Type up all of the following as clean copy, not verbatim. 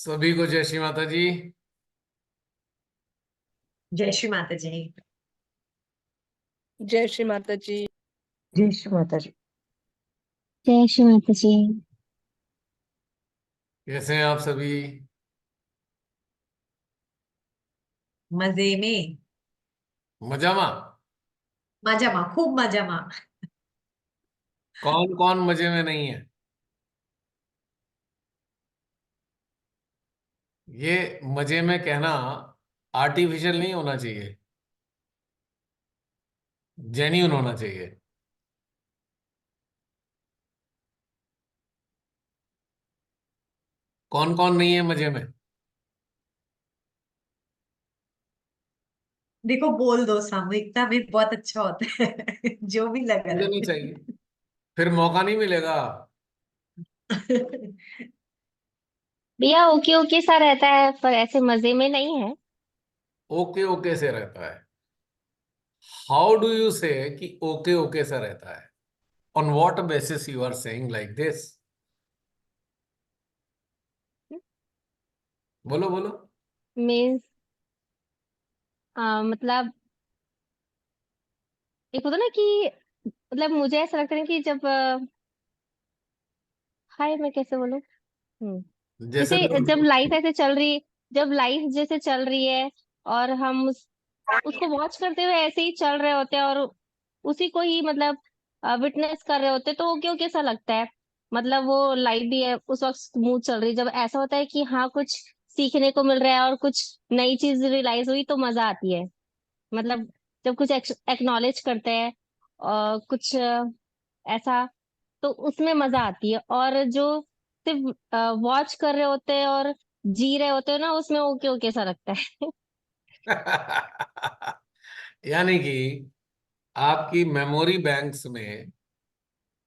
सभी को जय श्री माता जी। जय श्री माता जी। जय श्री माता जी। जय श्री माता जी। जय श्री माता जी। कैसे हैं आप सभी? मजे में। मजामा? मजामा, खूब मजामा। कौन कौन मजे में नहीं है? ये मजे में कहना आर्टिफिशियल नहीं होना चाहिए, जेन्युइन होना चाहिए। कौन कौन नहीं है मजे में? देखो, बोल दो, सामूहिकता में बहुत अच्छा होता है। जो भी लगा मुझे नहीं है। चाहिए, फिर मौका नहीं मिलेगा। भैया ओके ओके सा रहता है पर ऐसे मजे में नहीं है। ओके ओके से रहता है? हाउ डू यू से कि ओके ओके सा रहता है? On what basis you are saying like this? बोलो बोलो। मीन्स मतलब एक होता ना कि मतलब मुझे ऐसा लगता है कि जब हाय मैं कैसे बोलूं। जैसे जैसे जब तो लाइफ ऐसे चल रही, जब लाइफ जैसे चल रही है और हम उसको वॉच करते हुए ऐसे ही चल रहे होते हैं और उसी को ही मतलब विटनेस कर रहे होते हैं, तो ओके ओके सा लगता है। मतलब वो लाइफ भी है उस वक्त स्मूथ चल रही है। जब ऐसा होता है कि हाँ कुछ सीखने को मिल रहा है और कुछ नई चीज रियलाइज हुई तो मजा आती है। मतलब जब कुछ एक्नॉलेज करते हैं और कुछ ऐसा, तो उसमें मजा आती है। और जो सिर्फ वॉच कर रहे होते हैं और जी रहे होते हैं ना, उसमें ओके ओके सा लगता है। यानी कि आपकी मेमोरी बैंक्स में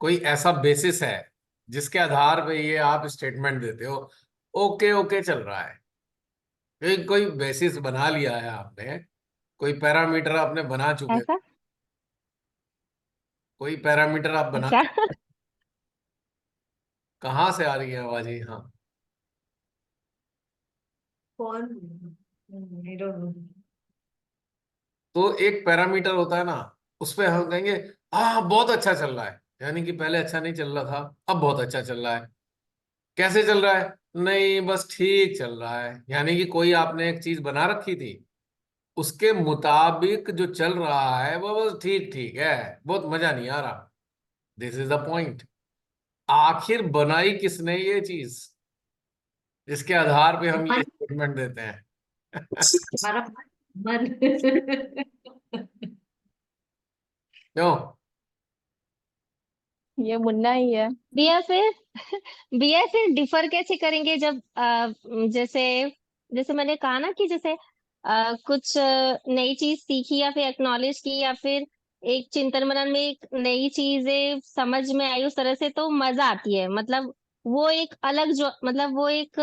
कोई ऐसा बेसिस है जिसके आधार पे ये आप स्टेटमेंट देते हो ओके ओके चल रहा है? कोई कोई बेसिस बना लिया है आपने, कोई पैरामीटर आपने बना चुके हो, ऐसा कोई पैरामीटर आप बना अच्छा। चुके हो। कहाँ से आ रही है आवाज ये? हाँ। कौन? I don't know। तो एक पैरामीटर होता है ना, उस पे हम कहेंगे हाँ बहुत अच्छा चल रहा है, यानी कि पहले अच्छा नहीं चल रहा था, अब बहुत अच्छा चल रहा है। कैसे चल रहा है? नहीं बस ठीक चल रहा है, यानी कि कोई आपने एक चीज बना रखी थी, उसके मुताबिक जो चल रहा है वो बस ठीक ठीक है, बहुत मजा नहीं आ रहा। This is the point. आखिर बनाई किसने ये चीज जिसके आधार पे हम ये मन। स्टेटमेंट देते हैं? हमारा मन। क्यों? ये मुन्ना ही है। भैया फिर भैया फिर डिफर कैसे करेंगे जब जैसे जैसे मैंने कहा ना कि जैसे कुछ नई चीज सीखी या फिर एक्नॉलेज की या फिर एक चिंतन मनन में एक नई चीजें समझ में आई उस तरह से, तो मजा आती है। मतलब वो एक अलग जो मतलब वो एक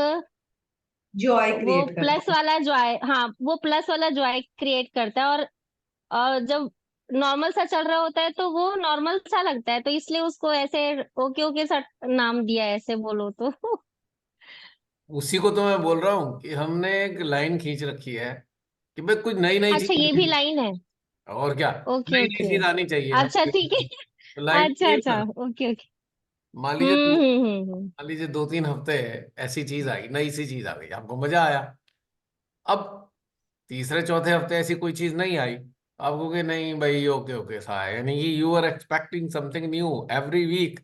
जॉय वो क्रिएट प्लस करता वाला जॉय, हाँ वो प्लस वाला जॉय क्रिएट करता है। और जब नॉर्मल सा चल रहा होता है तो वो नॉर्मल सा लगता है, तो इसलिए उसको ऐसे ओके ओके सा नाम दिया है, ऐसे बोलो तो। उसी को तो मैं बोल रहा हूँ कि हमने एक लाइन खींच रखी है कि भाई कुछ नई नई अच्छा ये भी चीज, लाइन है। और क्या, ओके नई नई ओके। चीज आनी चाहिए हम। अच्छा ठीक है। तो लाइन अच्छा ये अच्छा। ना, ओके ओके। मान लीजिए हम्म। मान लीजिए 2-3 हफ्ते ऐसी चीज आई, नई सी चीज आ गई, आपको मजा आया। अब तीसरे चौथे हफ्ते ऐसी कोई चीज नहीं आई, आपको कि नहीं भाई ओके ओके सा है, यानी कि you are expecting something new every week,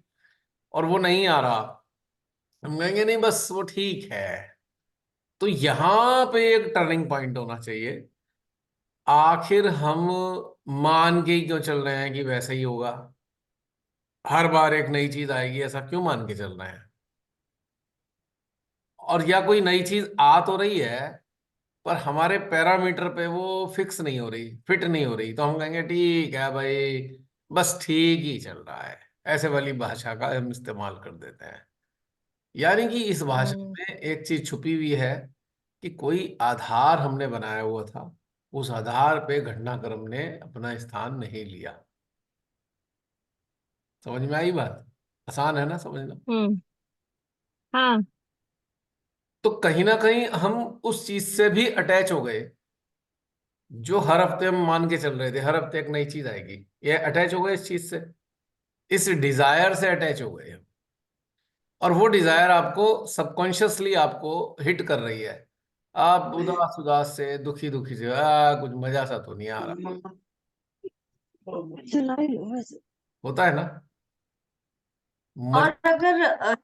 और वो नहीं आ रहा। हम कहेंगे नहीं बस वो ठीक है। तो यहाँ पे एक टर्निंग पॉइंट होना चाहिए। आखिर हम मान के ही क्यों चल रहे हैं कि वैसा ही होगा? हर बार एक नई चीज आएगी ऐसा क्यों मान के चल रहे हैं? और या कोई नई चीज आ तो रही है पर हमारे पैरामीटर पे वो फिक्स नहीं हो रही, फिट नहीं हो रही, तो हम कहेंगे ठीक है भाई, बस ठीक ही चल रहा है। ऐसे वाली भाषा का हम इस्तेमाल कर देते हैं। यानी कि इस भाषा हम्म। में एक चीज छुपी हुई है कि कोई आधार हमने बनाया हुआ था, उस आधार पे घटनाक्रम ने अपना स्थान नहीं लिया। समझ में आई बात? आसान है ना समझना? हम्म, हाँ। तो कहीं ना कहीं हम उस चीज से भी अटैच हो गए, जो हर हफ्ते हम मान के चल रहे थे हर हफ्ते एक नई चीज आएगी, ये अटैच हो गए इस चीज से, इस डिजायर से अटैच हो गए हम। और वो डिजायर आपको सबकॉन्शियसली आपको हिट कर रही है। आप उदास उदास से, दुखी दुखी से, कुछ मजा सा तो नहीं आ रहा। होता है ना और मजा। अगर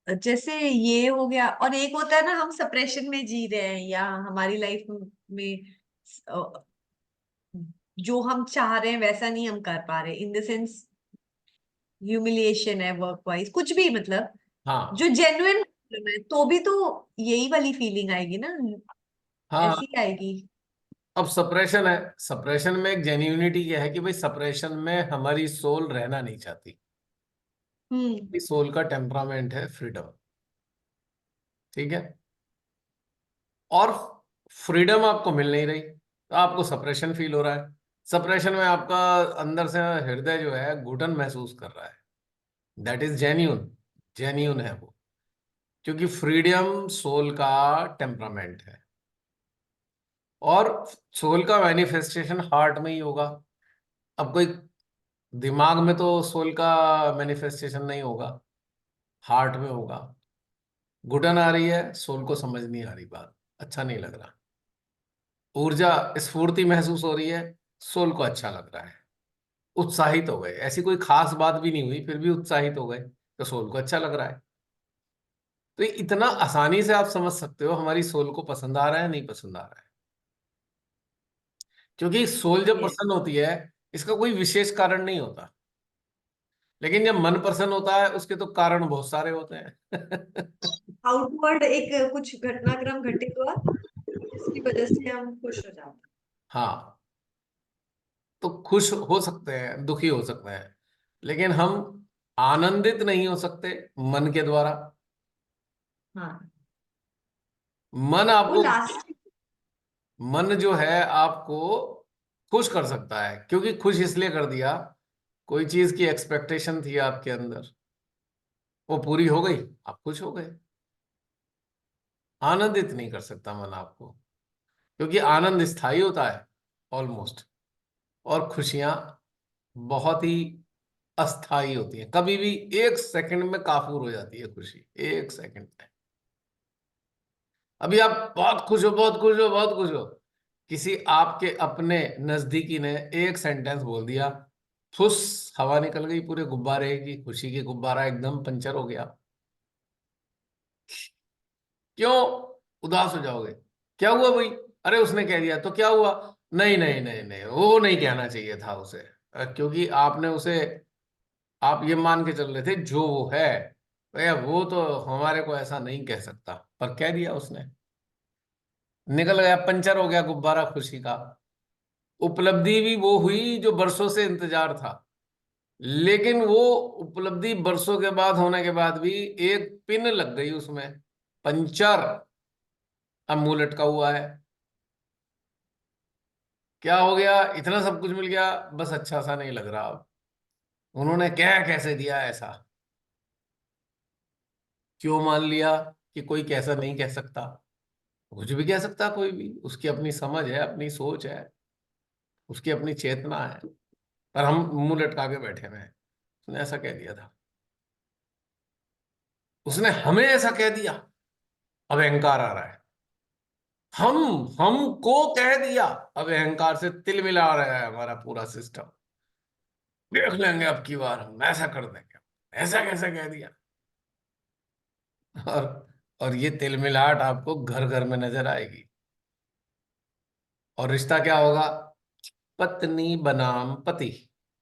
जैसे ये हो गया, और एक होता है ना, हम सप्रेशन में जी रहे हैं या हमारी लाइफ में जो हम चाह रहे हैं वैसा नहीं हम कर पा रहे, इन द सेंस ह्यूमिलिएशन है वर्क वाइज, कुछ भी मतलब हाँ जो जेन्युइन प्रॉब्लम है, तो भी तो यही वाली फीलिंग आएगी ना, हाँ। ऐसी आएगी। अब सप्रेशन है, सप्रेशन में एक जेन्युइनिटी क्या है कि भाई सप्रेशन में हमारी सोल रहना नहीं चाहती। हम्म। सोल का टेम्परामेंट है फ्रीडम, ठीक है। और फ्रीडम आपको मिल नहीं रही तो आपको सप्रेशन फील हो रहा है। सप्रेशन में आपका अंदर से हृदय जो है घुटन महसूस कर रहा है। दैट इज जेन्यून, जेन्यून है वो, क्योंकि फ्रीडम सोल का टेम्परामेंट है। और सोल का मैनिफेस्टेशन हार्ट में ही होगा। अब कोई दिमाग में तो सोल का मैनिफेस्टेशन नहीं होगा, हार्ट में होगा। घुटन आ रही है, सोल को समझ नहीं आ रही बात, अच्छा नहीं लग रहा। ऊर्जा स्फूर्ति महसूस हो रही है, सोल को अच्छा लग रहा है। उत्साहित हो गए, ऐसी कोई खास बात भी नहीं हुई फिर भी उत्साहित हो गए, तो सोल को अच्छा लग रहा है। तो ये इतना आसानी से आप समझ सकते हो हमारी सोल को पसंद आ रहा है नहीं पसंद आ रहा है। क्योंकि सोल जब यस। प्रसन्न होती है, इसका कोई विशेष कारण नहीं होता। लेकिन जब मन प्रसन्न होता है, उसके तो कारण बहुत सारे होते हैं। आउटवर्ड एक कुछ घटनाक्रम घटित हुआ जिसकी वजह से हम खुश हो जाते हैं। हाँ, तो खुश हो सकते हैं, दुखी हो सकते हैं, लेकिन हम आनंदित नहीं हो सकते मन के द्वारा। हाँ, मन वो आपको, लास्ट। मन जो है आपको खुश कर सकता है, क्योंकि खुश इसलिए कर दिया, कोई चीज की एक्सपेक्टेशन थी आपके अंदर, वो पूरी हो गई, आप खुश हो गए। आनंदित नहीं कर सकता मन आपको, क्योंकि आनंद स्थायी होता है ऑलमोस्ट, और खुशियां बहुत ही अस्थाई होती हैं। कभी भी एक सेकंड में काफूर हो जाती है खुशी, एक सेकंड में। अभी आप बहुत खुश हो, बहुत खुश हो, बहुत खुश हो, किसी आपके अपने नजदीकी ने एक सेंटेंस बोल दिया, फुस, हवा निकल गई पूरे गुब्बारे की, खुशी की गुब्बारा एकदम पंचर हो गया। क्यों उदास हो जाओगे? क्या हुआ भाई? अरे उसने कह दिया तो क्या हुआ? नहीं नहीं नहीं नहीं, वो नहीं कहना चाहिए था उसे। क्योंकि आपने उसे, आप ये मान के चल रहे थे जो वो है, भैया वो तो हमारे को ऐसा नहीं कह सकता, पर कह दिया उसने, निकल गया, पंचर हो गया गुब्बारा खुशी का। उपलब्धि भी वो हुई जो बरसों से इंतजार था, लेकिन वो उपलब्धि बरसों के बाद होने के बाद भी एक पिन लग गई उसमें, पंचर। अब मुंह लटका हुआ है। क्या हो गया? इतना सब कुछ मिल गया, बस अच्छा सा नहीं लग रहा अब। उन्होंने क्या कैसे दिया ऐसा? क्यों मान लिया कि कोई कैसा नहीं कह सकता? कुछ भी कह सकता कोई भी, उसकी अपनी समझ है, अपनी सोच है, उसकी अपनी चेतना है। पर हम मुंह लटका के बैठे हुए हैं, उसने ऐसा कह दिया था, उसने हमें ऐसा कह दिया। अब अहंकार आ रहा है, हम हमको कह दिया। अब अहंकार से तिल मिला रहा है हमारा पूरा सिस्टम। देख लेंगे अब की बार हम ऐसा कर देंगे, ऐसा कैसे कह दिया। और और ये तिलमिलाहट आपको घर घर में नजर आएगी। और रिश्ता क्या होगा? पत्नी बनाम पति,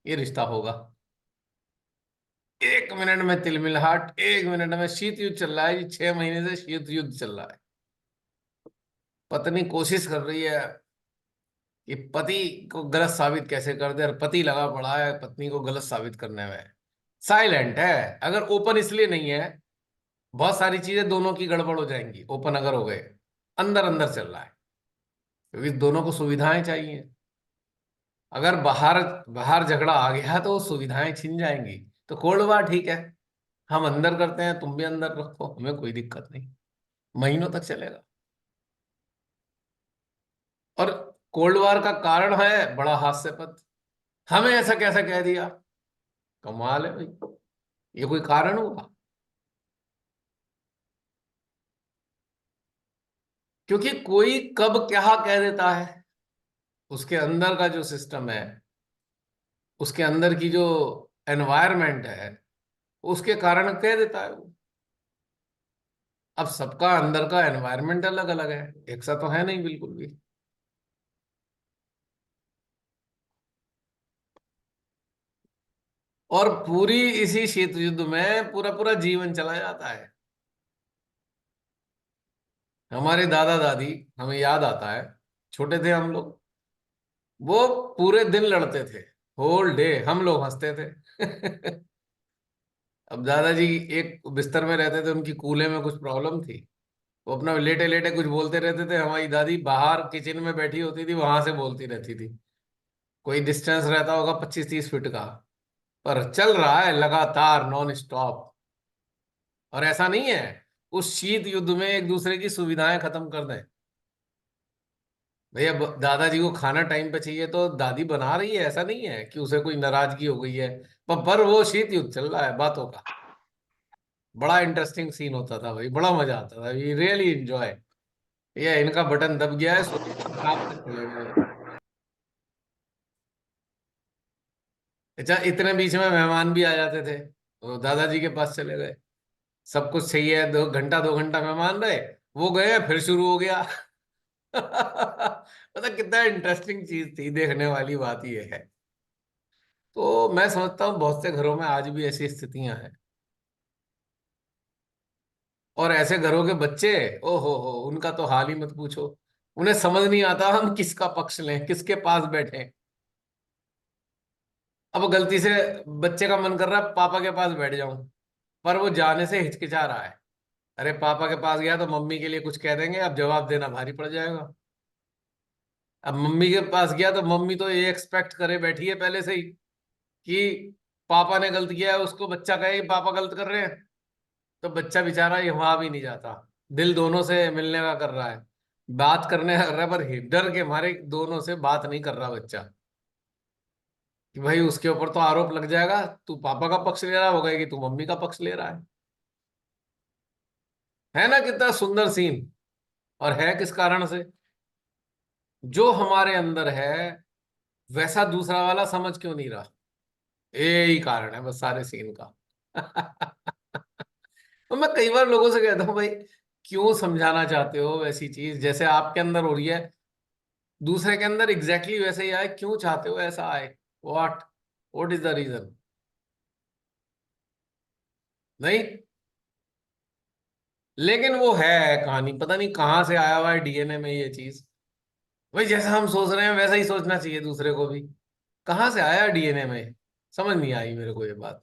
ये रिश्ता होगा। एक मिनट में तिलमिलाहट, एक मिनट में शीत युद्ध चल रहा है, ये 6 महीने से शीत युद्ध चल रहा है। पत्नी कोशिश कर रही है कि पति को गलत साबित कैसे कर दे, और पति लगा पड़ा है पत्नी को गलत साबित करने में। साइलेंट है, अगर ओपन इसलिए नहीं है, बहुत सारी चीजें दोनों की गड़बड़ हो जाएंगी ओपन अगर हो गए। अंदर अंदर चल रहा है, क्योंकि दोनों को सुविधाएं चाहिए। अगर बाहर बाहर झगड़ा आ गया तो सुविधाएं छिन जाएंगी। तो कोल्ड वार ठीक है, हम अंदर करते हैं, तुम भी अंदर रखो, हमें कोई दिक्कत नहीं। महीनों तक चलेगा। और कोल्ड वॉर का कारण है बड़ा हास्यपद, हमें ऐसा कैसा कह दिया। कमाल है भाई, ये कोई कारण हुआ? क्योंकि कोई कब क्या कह देता है, उसके अंदर का जो सिस्टम है, उसके अंदर की जो एनवायरनमेंट है, उसके कारण कह देता है वो। अब सबका अंदर का एनवायरनमेंट अलग अलग है, एक सा तो है नहीं बिल्कुल भी। और पूरी इसी शीत युद्ध में पूरा पूरा जीवन चला जाता है। हमारे दादा दादी, हमें याद आता है, छोटे थे हम लोग, वो पूरे दिन लड़ते थे, होल डे हम लोग हंसते थे। अब दादाजी एक बिस्तर में रहते थे, उनकी कूल्हे में कुछ प्रॉब्लम थी, वो अपना लेटे लेटे कुछ बोलते रहते थे, हमारी दादी बाहर किचन में बैठी होती थी, वहां से बोलती रहती थी। कोई डिस्टेंस रहता होगा 25-30 फीट का, पर चल रहा है लगातार नॉन स्टॉप। और ऐसा नहीं है उस शीत युद्ध में एक दूसरे की सुविधाएं खत्म कर दें। भैया दादाजी को खाना टाइम पे चाहिए तो दादी बना रही है, ऐसा नहीं है कि उसे कोई नाराजगी हो गई है। पर वो शीत युद्ध चल रहा है बातों का। बड़ा इंटरेस्टिंग सीन होता था भाई, बड़ा मजा आता था, वी रियली एंजॉय। ये इनका बटन दब गया है, आप तक चले गए। अच्छा, इतने बीच में मेहमान भी आ जाते थे, वो दादाजी के पास चले गए, सब कुछ सही है, 2 घंटा 2 घंटा मेहमान रहे, वो गए फिर शुरू हो गया। मतलब कितना इंटरेस्टिंग चीज थी, देखने वाली बात ये है। तो मैं समझता हूँ बहुत से घरों में आज भी ऐसी स्थितियां हैं। और ऐसे घरों के बच्चे, ओ हो, उनका तो हाल ही मत पूछो। उन्हें समझ नहीं आता हम किसका पक्ष लें, किसके पास बैठे। अब गलती से बच्चे का मन कर रहा है पापा के पास बैठ जाऊं, पर वो जाने से हिचकिचा रहा है। अरे पापा के पास गया तो मम्मी के लिए कुछ कह देंगे, अब जवाब देना भारी पड़ जाएगा। अब मम्मी के पास गया तो मम्मी तो ये एक्सपेक्ट करे बैठी है पहले से ही कि पापा ने गलत किया है, उसको बच्चा कहे कि पापा गलत कर रहे हैं। तो बच्चा बेचारा ये वहां भी नहीं जाता, दिल दोनों से मिलने का कर रहा है, बात करने का कर रहा है, पर डर के मारे दोनों से बात नहीं कर रहा बच्चा, कि भाई उसके ऊपर तो आरोप लग जाएगा, तू पापा का पक्ष ले रहा होगा कि तू मम्मी का पक्ष ले रहा है ना। कितना सुंदर सीन। और है किस कारण से? जो हमारे अंदर है वैसा दूसरा वाला समझ क्यों नहीं रहा। यही कारण है बस सारे सीन का। तो मैं कई बार लोगों से कहता हूँ भाई, क्यों समझाना चाहते हो वैसी चीज जैसे आपके अंदर हो रही है, दूसरे के अंदर एग्जैक्टली वैसे ही आए, क्यों चाहते हो ऐसा आए? What what is the reason? नहीं, लेकिन वो है कहानी, पता नहीं कहाँ से आया हुआ है डीएनए में ये चीज। भाई जैसा हम सोच रहे हैं वैसा ही सोचना चाहिए दूसरे को भी। कहाँ से आया डीएनए में, समझ नहीं आई मेरे को ये बात।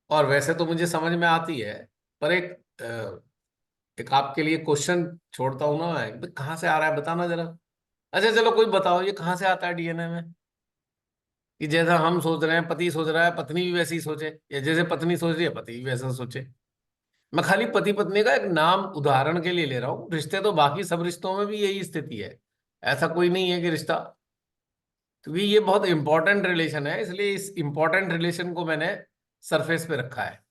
और वैसे तो मुझे समझ में आती है, पर एक आपके लिए क्वेश्चन छोड़ता हूं ना मैं, भाई कहाँ से आ रहा है बताना जरा। अच्छा चलो कोई बताओ, ये कहाँ से आता है डीएनए में? कि जैसा हम सोच रहे हैं, पति सोच रहा है, पत्नी भी वैसे ही सोचे, या जैसे पत्नी सोच रही है पति भी वैसा सोचे। मैं खाली पति पत्नी का एक नाम उदाहरण के लिए ले रहा हूँ, रिश्ते तो बाकी सब रिश्तों में भी यही स्थिति है। ऐसा कोई नहीं है कि रिश्ता, क्योंकि ये बहुत इंपॉर्टेंट रिलेशन है, इसलिए इस इंपॉर्टेंट रिलेशन को मैंने सरफेस पे रखा है।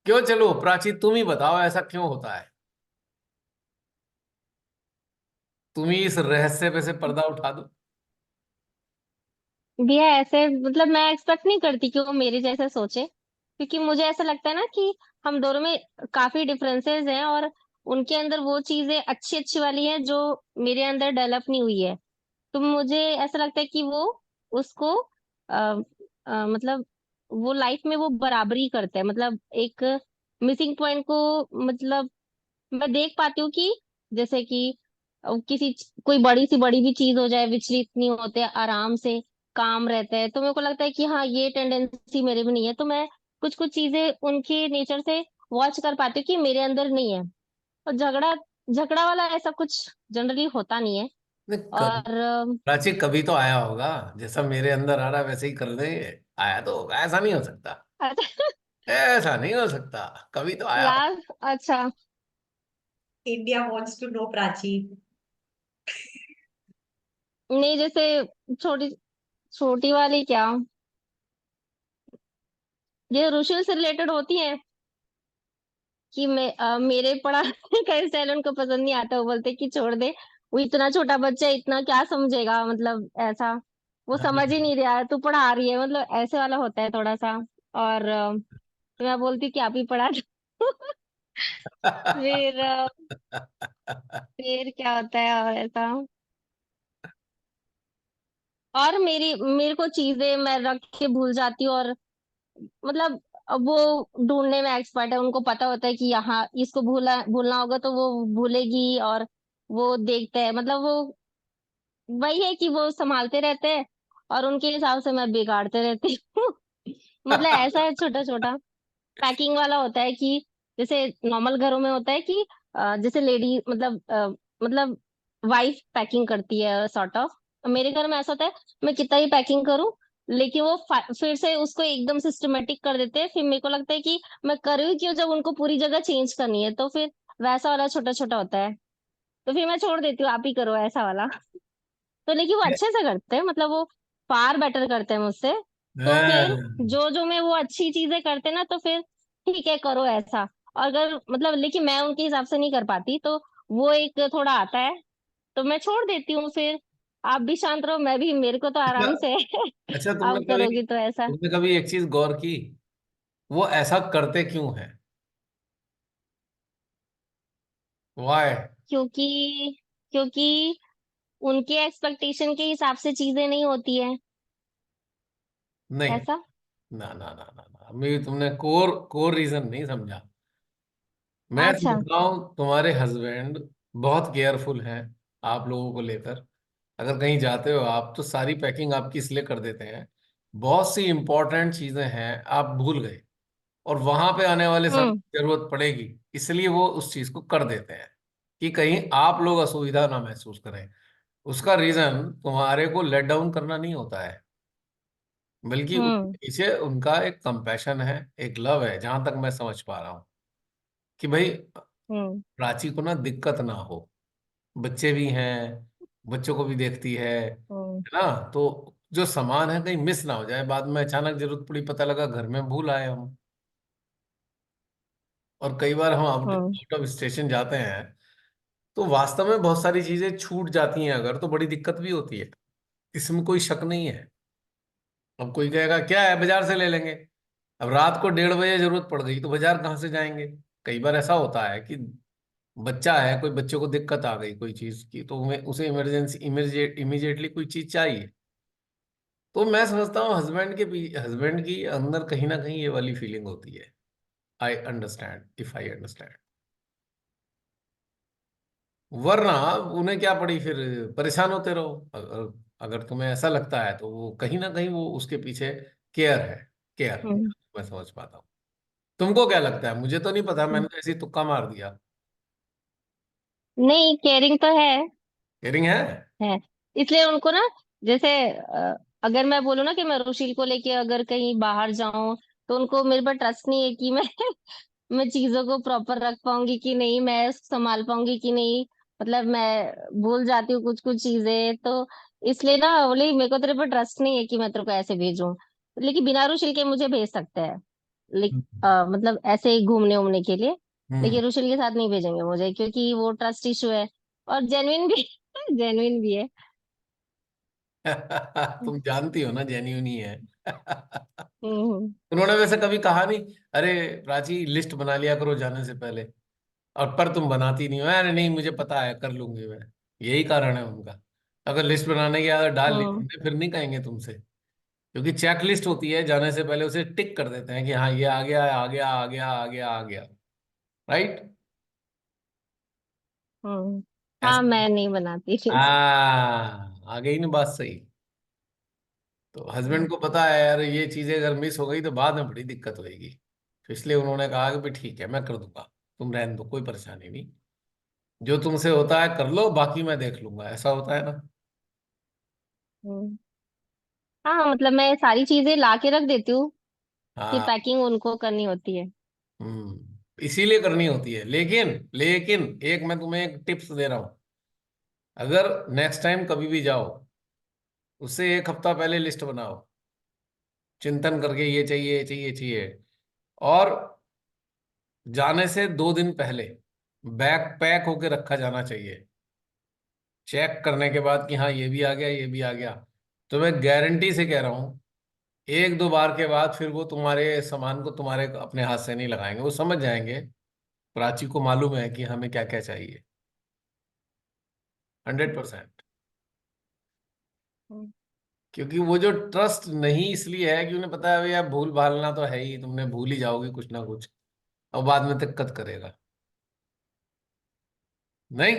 क्यों, चलो प्राची तुम ही बताओ ऐसा क्यों होता है। तुम ही इस रहस्य पे से पर्दा उठा दो। भैया ऐसे मतलब मैं एक्सपेक्ट नहीं करती कि वो मेरे जैसे सोचे, क्योंकि मुझे ऐसा लगता है ना कि हम दोनों में काफी डिफरेंसेस हैं, और उनके अंदर वो चीजें अच्छी अच्छी वाली हैं जो मेरे अंदर डेवलप नहीं हुई है। तो मुझे ऐसा लगता है कि वो उसको मतलब वो लाइफ में वो बराबरी करते हैं, मतलब एक मिसिंग पॉइंट को, मतलब मैं देख पाती हूँ कि जैसे कि कोई बड़ी भी चीज हो जाए, विचलित नहीं होते, आराम से काम रहता है, तो मेरे को लगता है कि हाँ ये टेंडेंसी मेरे में नहीं है। तो मैं कुछ कुछ चीजें उनके नेचर से वॉच कर पाती हूँ कि मेरे अंदर नहीं है। और झगड़ा झगड़ा वाला ऐसा कुछ जनरली होता नहीं है। नहीं, और प्राची कभी तो आया होगा, जैसा मेरे अंदर आ रहा है वैसे ही कर देंगे। आया तो होगा, ऐसा नहीं हो सकता, अच्छा ऐसा नहीं हो सकता, कभी तो आया होगा। लास्ट, अच्छा India wants to know Prachi. नहीं, जैसे छोटी छोटी वाली क्या, ये रुशिल से रिलेटेड होती है कि मेरे पढ़ाने का स्टाइल उनको पसंद नहीं आता, वो बोलते कि छोड़ दे, वो इतना छोटा बच्चा है, इतना क्या समझेगा, मतलब ऐसा, वो समझ ही नहीं रहा है, तू पढ़ा रही है, मतलब ऐसे वाला होता है थोड़ा सा। और तो मैं बोलती हूँ कि आप ही पढ़ा दो। फिर फिर क्या होता है और ऐसा, और मेरे को चीजें मैं रख के भूल जाती हूँ, और मतलब अब वो ढूंढने में एक्सपर्ट है, उनको पता होता है कि यहाँ इसको भूलना भूलना होगा तो वो भूलेगी, और वो देखते हैं, मतलब वो वही है कि वो संभालते रहते हैं, और उनके हिसाब से मैं बिगाड़ते रहती हूँ। मतलब ऐसा है, छोटा छोटा पैकिंग वाला होता है कि जैसे नॉर्मल घरों में होता है कि जैसे लेडी मतलब वाइफ पैकिंग करती है सॉर्ट ऑफ, मेरे घर में ऐसा होता है, मैं कितना ही पैकिंग करूं, लेकिन वो फिर से उसको एकदम सिस्टमेटिक कर देते हैं, फिर मेरे को लगता है कि मैं कर रही क्यों, जब उनको पूरी जगह चेंज करनी है, तो फिर वैसा वाला छोटा छोटा होता है, तो फिर मैं छोड़ देती हूँ, आप ही करो ऐसा वाला। तो लेकिन वो अच्छे से करते हैं, मतलब वो फार बेटर करते हैं मुझसे, तो फिर हाँ, जो जो मैं वो अच्छी चीजें करते हैं ना, तो फिर ठीक है करो ऐसा। और अगर मतलब लेकिन मैं उनके हिसाब से नहीं कर पाती, तो वो एक थोड़ा आता है, तो मैं छोड़ देती हूँ, फिर आप भी शांत रहो, मैं भी, मेरे को तो आराम से है। अच्छा, आप करोगी तो ऐसा, तुमने कभी एक चीज गौर की, वो ऐसा करते क्यों है? वाई? क्योंकि क्योंकि उनके एक्सपेक्टेशन के हिसाब से चीजें नहीं होती है नहीं, ऐसा। ना ना ना ना ना, अभी तुमने कोर कोर रीजन नहीं समझा। मैं अच्छा। समझता हूँ तुम्हारे हस्बैंड बहुत केयरफुल हैं आप लोगों को लेकर। अगर कहीं जाते हो आप तो सारी पैकिंग आपकी इसलिए कर देते हैं, बहुत सी इंपॉर्टेंट चीजें हैं आप भूल गए, और वहां पे आने वाले समय हम्म। जरूरत पड़ेगी, इसलिए वो उस चीज को कर देते हैं कि कहीं आप लोग असुविधा ना महसूस करें। उसका रीजन तुम्हारे को लेट डाउन करना नहीं होता है, बल्कि उसके हम्म। पीछे उनका एक कंपैशन है, एक लव है, जहां तक मैं समझ पा रहा हूँ कि भाई हम्म। प्राची को ना दिक्कत ना हो। बच्चे भी हैं, बच्चों को भी देखती है हम्म। ना? तो जो सामान है कहीं मिस ना हो जाए, बाद में अचानक जरूरत पड़ी, पता लगा घर में भूल आए हम। और कई बार हम out hmm. Out of station जाते हैं तो वास्तव में बहुत सारी चीजें छूट जाती हैं, अगर तो बड़ी दिक्कत भी होती है, इसमें कोई शक नहीं है। अब कोई कहेगा क्या है, बाजार से ले लेंगे। अब रात को 1:30 बजे जरूरत पड़ गई तो बाजार कहाँ से जाएंगे? कई बार ऐसा होता है कि बच्चा है, कोई बच्चे को दिक्कत आ गई कोई चीज की, तो उसे इमरजेंसी इमीडिएटली कोई चीज चाहिए। तो मैं समझता हूँ हस्बैंड की अंदर कहीं ना कहीं ये वाली फीलिंग होती है। I understand, if I understand. वरना उन्हें क्या पड़ी फिर, परेशान होते रहो। अगर अगर तुम्हें ऐसा लगता है तो वो कहीं ना कहीं वो उसके पीछे केयर है, केयर। हम्म। मैं समझ पाता हूँ। तुमको क्या लगता है? मुझे तो नहीं पता, हम्म। मैंने तो ऐसे ही तुक्का मार दिया। नहीं, केयरिंग तो केयरिंग है। है, इसलिए उनको ना, जैसे अगर मैं बोलूँ ना कि मैं रुशील को लेके अगर कहीं बाहर जाऊं, तो उनको मेरे पर ट्रस्ट नहीं है कि मैं मैं चीजों को प्रॉपर रख पाऊंगी कि नहीं, मैं संभाल पाऊंगी कि नहीं, मतलब मैं भूल जाती हूँ कुछ कुछ चीजें, तो इसलिए ना बोले मेरे को तेरे पर ट्रस्ट नहीं है कि मैं तेरे को ऐसे भेजूं, लेकिन बिना रुशील के मुझे भेज सकते हैं, मतलब ऐसे ही घूमने उमने के लिए, हम्म। लेकिन रुशील के साथ नहीं भेजेंगे मुझे, क्योंकि वो ट्रस्ट इशू है, और जेन्युइन भी जेन्युइन भी है। तुम जानती हो ना जेन्यून ही है। हम्म। उन्होंने वैसे कभी कहा नहीं, अरे प्राची लिस्ट बना लिया करो जाने से पहले, और पर तुम बनाती नहीं हो? अरे नहीं, मुझे पता है, कर लूंगी मैं। यही कारण है उनका। अगर लिस्ट बनाने की आदत डाल ली हम्म। तुमने, फिर नहीं कहेंगे तुमसे, क्योंकि चेक लिस्ट होती है, जाने से पहले उसे टिक कर देते हैं कि हाँ ये आ गया, आ गया, आ गया, आ गया, आ गया। राइट? हम्म। हाँ, ऐसा। मैं नहीं बनाती लिस्ट। आ गई ना बात सही। तो हस्बैंड को पता है यार, ये चीजें अगर मिस हो गई तो बाद में बड़ी दिक्कत होगी, तो इसलिए उन्होंने कहा कि भाई ठीक है, मैं कर दूंगा, तुम रहने दो, कोई परेशानी नहीं। जो तुमसे होता है कर लो, बाकी मैं देख लूंगा, ऐसा होता है ना? हम्म। हाँ, मतलब मैं सारी चीजें ला के रख देती हूँ, फिर हाँ। पैकिंग उनको करनी होती है। हम्म। इसीलिए करनी होती है। लेकिन लेकिन एक मैं तुम्हें एक टिप्स दे रहा हूं, अगर नेक्स्ट टाइम कभी भी जाओ, उससे एक हफ्ता पहले लिस्ट बनाओ, चिंतन करके ये चाहिए ये चाहिए ये चाहिए। और जाने से 2 दिन पहले बैग पैक होके रखा जाना चाहिए, चेक करने के बाद कि हाँ ये भी आ गया ये भी आ गया। तो मैं गारंटी से कह रहा हूँ, 1-2 बार के बाद फिर वो तुम्हारे सामान को तुम्हारे अपने हाथ से नहीं लगाएंगे, वो समझ जाएंगे। प्राची को मालूम है कि हमें क्या क्या चाहिए। 100%। हम्म, क्योंकि वो जो ट्रस्ट नहीं इसलिए है कि उन्हें पता है भैया भूल भालना तो है ही, तुमने भूल ही जाओगे कुछ ना कुछ, और बाद में दिक्कत करेगा। नहीं,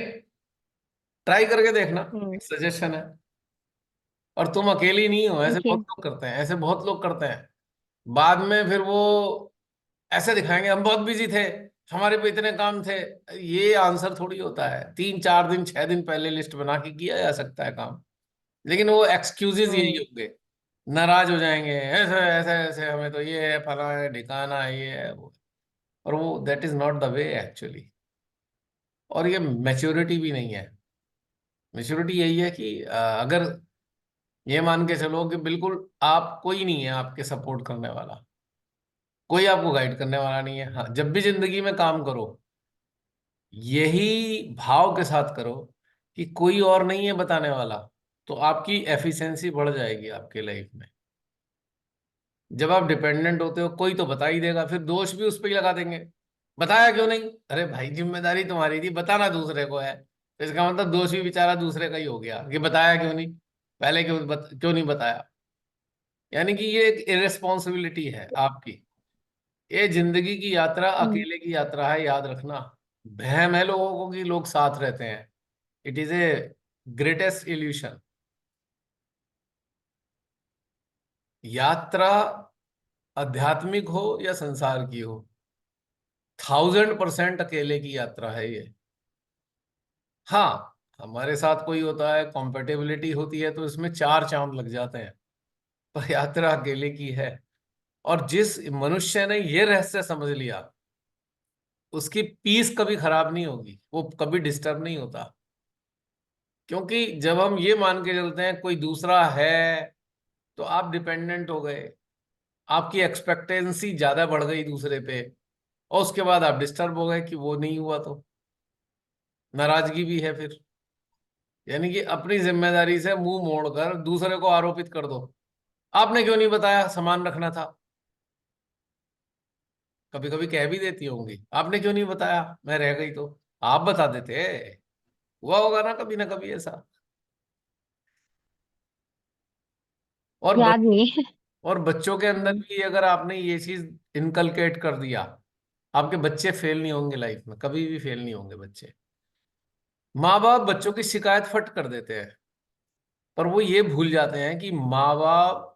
ट्राई करके देखना, हम्म, सजेशन है। और तुम अकेली नहीं हो, ऐसे ठीक है। बहुत लोग करते हैं, ऐसे बहुत लोग करते हैं। बाद में फिर वो ऐसे दिखाएंगे हम बहुत बिजी थे, हमारे पे इतने काम थे। ये आंसर थोड़ी होता है। 3-4 दिन 6 दिन पहले लिस्ट बना के किया जा सकता है काम। लेकिन वो एक्सक्यूजेज यही हम्म, होंगे, नाराज हो जाएंगे, ऐसे ऐसे ऐसे हमें तो ये है फला है ढिकाना है ये है वो है। और वो that is not the way actually. और ये मैच्योरिटी भी नहीं है। मैच्योरिटी यही है कि अगर ये मान के चलो कि बिल्कुल आप कोई नहीं है आपके सपोर्ट करने वाला, कोई आपको गाइड करने वाला नहीं है। हाँ, जब भी जिंदगी में काम करो, यही भाव के साथ करो कि कोई और नहीं है बताने वाला, तो आपकी एफिशिएंसी बढ़ जाएगी आपके लाइफ में। जब आप डिपेंडेंट होते हो, कोई तो बता ही देगा, फिर दोष भी उस पर ही लगा देंगे। बताया क्यों नहीं? अरे भाई जिम्मेदारी तुम्हारी थी, बताना दूसरे को है, तो इसका मतलब दोष भी बेचारा दूसरे का ही हो गया कि बताया क्यों नहीं, पहले क्यों नहीं बताया। यानी कि ये एक इरेस्पॉन्सिबिलिटी है आपकी। ये जिंदगी की यात्रा हम्म, अकेले की यात्रा है, याद रखना। वहम है लोगों को कि लोग साथ रहते हैं। It is a greatest evolution. यात्रा आध्यात्मिक हो या संसार की हो, 1000% अकेले की यात्रा है ये। हाँ, हमारे साथ कोई होता है, कॉम्पेटेबिलिटी होती है, तो इसमें 4 चांद लग जाते हैं। पर यात्रा अकेले की है। और जिस मनुष्य ने ये रहस्य समझ लिया, उसकी पीस कभी खराब नहीं होगी, वो कभी डिस्टर्ब नहीं होता। क्योंकि जब हम ये मान के चलते हैं कोई दूसरा है, तो आप डिपेंडेंट हो गए, आपकी एक्सपेक्टेंसी ज्यादा बढ़ गई दूसरे पे, और उसके बाद आप डिस्टर्ब हो गए कि वो नहीं हुआ, तो नाराजगी भी है फिर। यानी कि अपनी जिम्मेदारी से मुंह मोड़कर दूसरे को आरोपित कर दो, आपने क्यों नहीं बताया सामान रखना था। कभी कभी कह भी देती होंगी, आपने क्यों नहीं बताया, मैं रह गई तो आप बता देते। हुआ होगा ना कभी ऐसा। और याद नहीं है। और बच्चों के अंदर हम्म, भी अगर आपने ये चीज इनकलकेट कर दिया, आपके बच्चे फेल नहीं होंगे लाइफ में, कभी भी फेल नहीं होंगे बच्चे। माँ बाप बच्चों की शिकायत फट कर देते हैं, पर वो ये भूल जाते हैं कि माँ बाप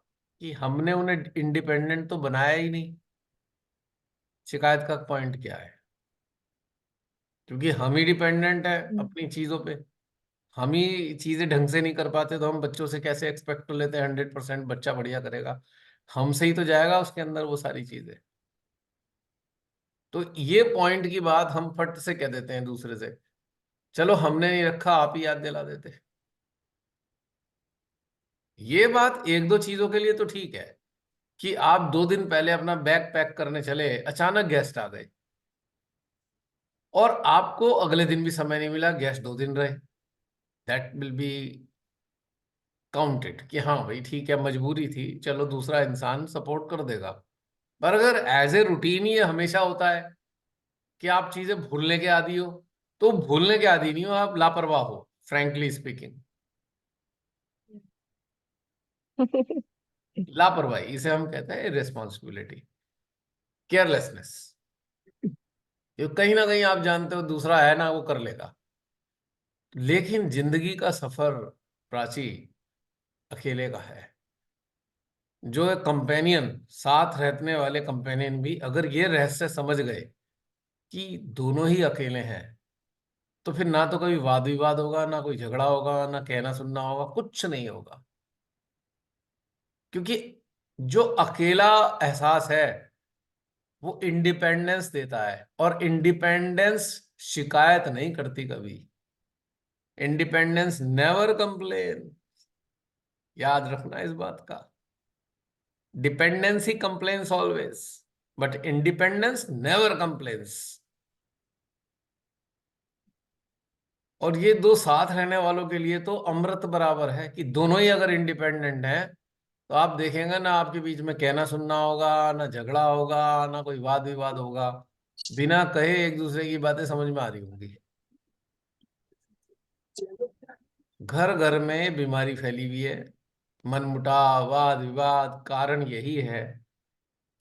कि हमने उन्हें इंडिपेंडेंट तो बनाया ही नहीं। शिकायत का पॉइंट क्या है? क्योंकि हम ही डिपेंडेंट है हम्म, अपनी चीजों पे। हम ही चीजें ढंग से नहीं कर पाते, तो हम बच्चों से कैसे एक्सपेक्ट कर लेते हैं 100% बच्चा बढ़िया करेगा। हमसे ही तो जाएगा उसके अंदर वो सारी चीजें। तो ये पॉइंट की बात हम फट से कह देते हैं दूसरे से, चलो हमने नहीं रखा, आप ही याद दिला देते। ये बात 1-2 चीजों के लिए तो ठीक है कि आप 2 दिन पहले अपना बैग पैक करने चले, अचानक गेस्ट आ गए, और आपको अगले दिन भी समय नहीं मिला, गेस्ट 2 दिन रहे, दैट विल बी काउंटेड कि हाँ भाई ठीक है मजबूरी थी, चलो दूसरा इंसान सपोर्ट कर देगा। पर अगर एज ए रूटीन ये हमेशा होता है कि आप चीजें भूलने के आदी हो, तो भूलने के आदी नहीं हो, आप लापरवाह हो, फ्रैंकली स्पीकिंग। लापरवाही, इसे हम कहते हैं रिस्पॉन्सिबिलिटी, केयरलेसनेस। ये कहीं ना कहीं आप जानते हो दूसरा है ना वो कर लेगा। लेकिन जिंदगी का सफर प्राची अकेले का है। जो एक कंपेनियन, साथ रहने वाले कंपेनियन भी अगर ये रहस्य समझ गए कि दोनों ही अकेले हैं, तो फिर ना तो कभी वाद विवाद होगा, ना कोई झगड़ा होगा, ना कहना सुनना होगा, कुछ नहीं होगा। क्योंकि जो अकेला एहसास है, वो इंडिपेंडेंस देता है, और इंडिपेंडेंस शिकायत नहीं करती कभी। इंडिपेंडेंस नेवर कंप्लेन, याद रखना इस बात का। Dependency complains always, but independence never complains. और ये दो साथ रहने वालों के लिए तो अमृत बराबर है, कि दोनों ही अगर इंडिपेंडेंट हैं तो आप देखेंगे ना, आपके बीच में कहना सुनना होगा, ना झगड़ा होगा, ना कोई वाद विवाद होगा, बिना कहे एक दूसरे की बातें समझ में आ रही होंगी। घर घर में बीमारी फैली हुई है, मनमुटाव, वाद विवाद। कारण यही है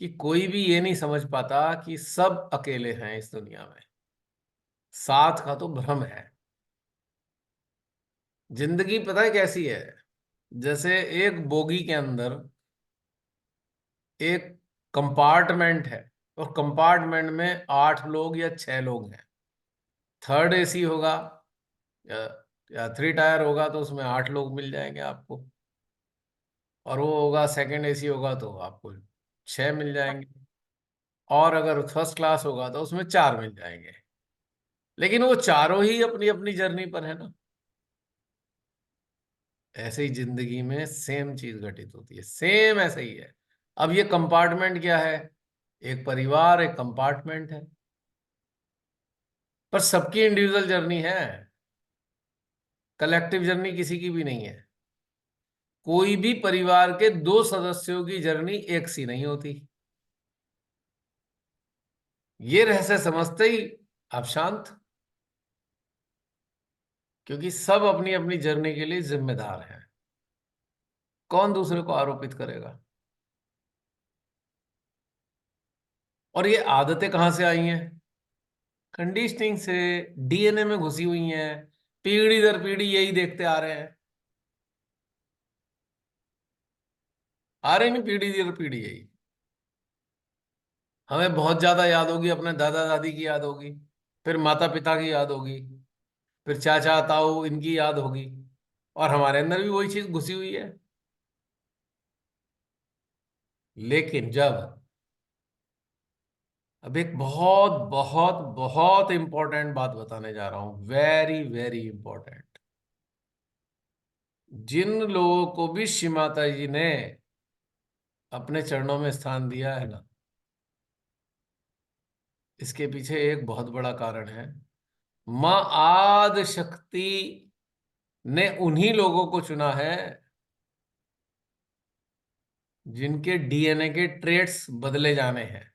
कि कोई भी ये नहीं समझ पाता कि सब अकेले हैं इस दुनिया में, साथ का तो भ्रम है। जिंदगी पता है कैसी है, जैसे एक बोगी के अंदर एक कंपार्टमेंट है, और कंपार्टमेंट में 8 लोग या 6 लोग हैं। थर्ड एसी होगा या, 3 टायर होगा तो उसमें 8 लोग मिल जाएंगे आपको, और वो होगा सेकंड एसी होगा तो आपको 6 मिल जाएंगे, और अगर फर्स्ट क्लास होगा तो उसमें 4 मिल जाएंगे। लेकिन वो चारों ही अपनी अपनी जर्नी पर है ना। ऐसे ही जिंदगी में सेम चीज घटित होती है, सेम ऐसे ही है। अब ये कंपार्टमेंट क्या है, एक परिवार, एक कंपार्टमेंट है, पर सबकी इंडिविजुअल जर्नी है, कलेक्टिव जर्नी किसी की भी नहीं है। कोई भी परिवार के 2 सदस्यों की जर्नी एक सी नहीं होती। ये रहस्य समझते ही आप शांत, क्योंकि सब अपनी अपनी जर्नी के लिए जिम्मेदार हैं। कौन दूसरे को आरोपित करेगा? और ये आदतें कहां से आई हैं? कंडीशनिंग से, डीएनए में घुसी हुई हैं, पीढ़ी दर पीढ़ी यही देखते आ रहे हैं, आ रहे नहीं, पीढ़ी दर पीढ़ी यही। हमें बहुत ज्यादा याद होगी, अपने दादा दादी की याद होगी, फिर माता पिता की याद होगी, फिर चाचा ताऊ इनकी याद होगी, और हमारे अंदर भी वही चीज घुसी हुई है। लेकिन जब, अब एक बहुत बहुत बहुत इंपॉर्टेंट बात बताने जा रहा हूं, वेरी वेरी इंपॉर्टेंट। जिन लोगों को भी श्री माता जी ने अपने चरणों में स्थान दिया है ना, इसके पीछे एक बहुत बड़ा कारण है। माँ आदि शक्ति ने उन्हीं लोगों को चुना है जिनके डीएनए के ट्रेट्स बदले जाने हैं।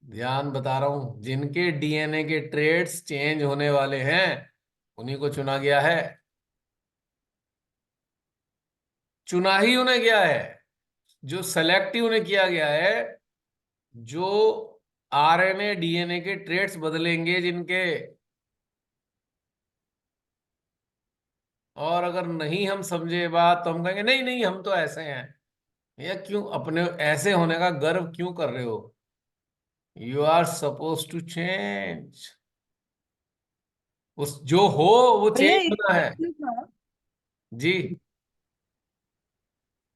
ध्यान बता रहा हूं, जिनके डीएनए के ट्रेट्स चेंज होने वाले हैं उन्हीं को चुना गया है। चुना ही उन्हें गया है, जो सेलेक्ट ही उन्हें किया गया है, जो आरएनए डीएनए के ट्रेट्स बदलेंगे जिनके। और अगर नहीं हम समझे बात तो हम कहेंगे नहीं नहीं हम तो ऐसे हैं। या क्यों अपने ऐसे होने का गर्व क्यों कर रहे हो? You are suppose to change. उस जो हो वो भैया चेंज एक होना है। प्रश्न था। जी।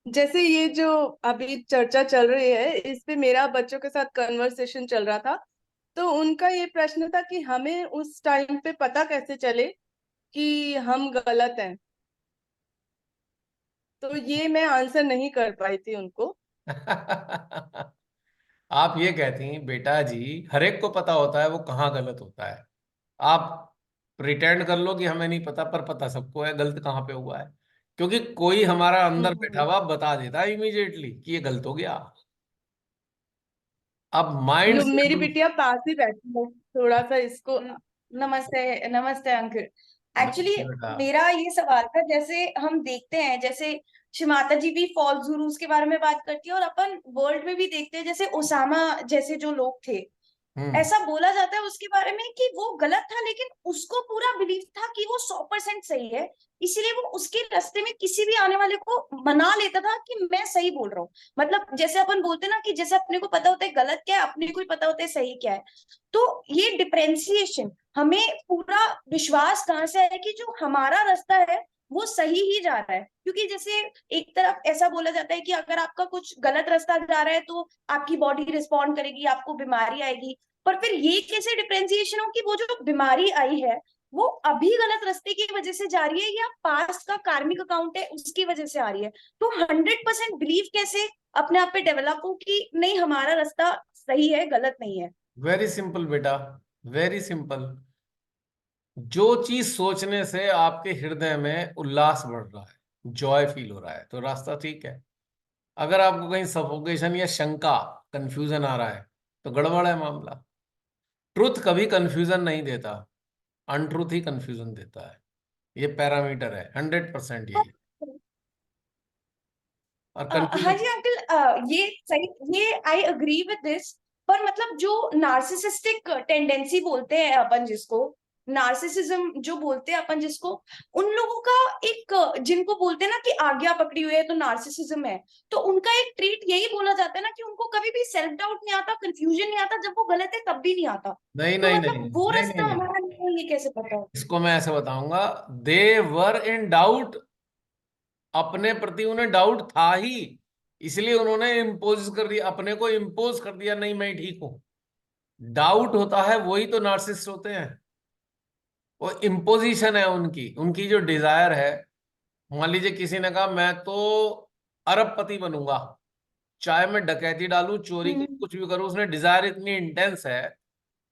जैसे ये जो अभी चर्चा चल रही है, इस पे मेरा बच्चों के साथ कन्वर्सेशन चल रहा था। तो उनका ये प्रश्न था कि हमें उस टाइम पे पता कैसे चले कि हम गलत हैं। तो ये मैं आंसर नहीं कर पाई थी उनको। आप ये कहती हैं बेटा जी, हर एक को पता होता है वो कहाँ गलत होता है। आप प्रिटेंड कर लो कि हमें नहीं पता, पर पता सबको है गलत कहाँ पे हुआ है। क्योंकि कोई हमारा अंदर बैठा हम्म। हुआ बता देता है इमीडिएटली कि ये गलत हो गया। अब माइंड से मेरी हम। बिटिया पास ही बैठी है, थोड़ा सा इसको। नमस्ते नमस्ते अंकल। एक्चुअली बेटा। मेरा ये सवाल था, जैसे हम देखते हैं, जैसे श्री माता जी भी फॉल्स गुरुज के बारे में बात करती है, और अपन वर्ल्ड में भी देखते हैं, जैसे ओसामा जैसे जो लोग थे, हम्म। ऐसा बोला जाता है उसके बारे में कि वो गलत था, लेकिन उसको पूरा बिलीव था कि वो 100% सही है। इसीलिए वो उसके रास्ते में किसी भी आने वाले को मना लेता था कि मैं सही बोल रहा हूँ। मतलब जैसे अपन बोलते ना कि जैसे अपने को पता होता है गलत क्या है, अपने को ही पता होता है सही क्या है। तो ये डिफरेंशिएशन, हमें पूरा विश्वास कहाँ से है कि जो हमारा रास्ता है वो सही ही जा रहा है। क्योंकि जैसे एक तरफ ऐसा बोला जाता है कि अगर आपका कुछ गलत रास्ता जा रहा है तो आपकी बॉडी रिस्पॉन्ड करेगी, आपको बीमारी आएगी। पर फिर ये कैसे डिफरेंशिएशन हो कि वो जो बीमारी आई है वो अभी गलत रास्ते की वजह से जा रही है या पास्ट का कार्मिक अकाउंट है उसकी वजह से आ रही है। तो 100% बिलीव कैसे अपने आप पे डेवलप हो कि नहीं हमारा रास्ता सही है, गलत नहीं है। वेरी सिंपल बेटा, वेरी सिंपल। जो चीज सोचने से आपके हृदय में उल्लास बढ़ रहा है, जॉय फील हो रहा है, तो रास्ता ठीक है। अगर आपको कहीं सफोकेशन या शंका, कंफ्यूजन आ रहा है, तो गड़बड़ है मामला। ट्रुथ कभी कंफ्यूजन नहीं देता, अनट्रुथ ही कंफ्यूजन देता है। ये पैरामीटर है 100% यही। और हाँ कंफ्यूजन जी अंकल, ये सही, ये आई अग्री विद दिस। पर मतलब जो नार्सिसिस्टिक टेंडेंसी बोलते हैं अपन जिसको, नार्सिसिज्म जो बोलते हैं अपन जिसको, उन लोगों का एक जिनको बोलते हैं ना कि आज्ञा पकड़ी हुई है तो नार्सिसिज्म है, तो उनका एक ट्रीट यही बोला जाता है ना कि उनको कभी भी सेल्फ डाउट नहीं आता, कंफ्यूजन नहीं आता, जब वो गलत है तब भी नहीं आता। नहीं तो नहीं नहीं मतलब वो नहीं नहीं रास्ता नहीं, हमारा नहीं है, ये कैसे पता हो? इसको मैं ऐसे बताऊंगा। दे वर इन डाउट, अपने प्रति उन्हें डाउट था ही, इसलिए उन्होंने इम्पोज कर दिया, अपने को इम्पोज कर दिया, नहीं मैं ठीक हूं। डाउट होता है वही तो नार्सिसिस्ट होते हैं। वो इम्पोजिशन है उनकी, उनकी जो डिजायर है। मान लीजिए किसी ने कहा मैं तो अरबपति बनूंगा, चाहे मैं डकैती डालूं, चोरी करूं, हम्म कुछ भी करूं, उसने डिजायर इतनी इंटेंस है,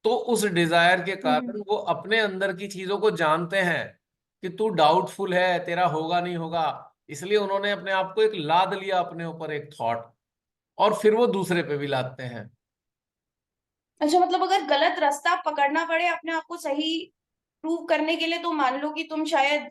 तो उस डिजायर के हम्म कारण वो अपने अंदर की चीजों को जानते हैं कि तू डाउटफुल है, तेरा होगा नहीं होगा, इसलिए उन्होंने अपने आप को एक लाद लिया, अपने ऊपर एक थॉट, और फिर वो दूसरे पे भी लादते हैं। अच्छा, मतलब अगर गलत रास्ता पकड़ना पड़े अपने आप को सही प्रूव करने के लिए, तो मान लो कि तुम शायद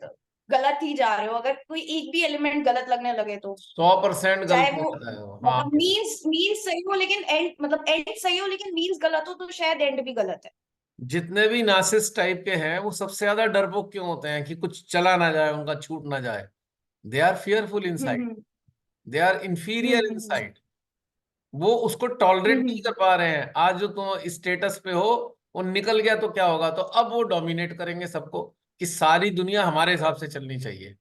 गलत ही जा रहे हो, अगर कोई एक भी एलिमेंट गलत लगने लगे तो 100% गलत चाहे हो वो जाता है वो, हाँ। मतलब मीन्स सही हो लेकिन एंड, मतलब एंड सही हो लेकिन मीन्स गलत हो, तो शायद एंड भी गलत है। जितने भी नार्सिसिस्ट टाइप के हैं वो सबसे ज्यादा डरपोक क्यों होते हैं कि कुछ चला ना जाए, उनका छूट ना जाए। They are fearful inside, hmm they are inferior hmm inside. वो उसको टॉलरेट नहीं हम्म कर पा रहे हैं। आज जो तुम स्टेटस पे हो, वो निकल गया तो क्या होगा, तो अब वो डोमिनेट करेंगे सबको, कि सारी दुनिया हमारे हिसाब से चलनी चाहिए।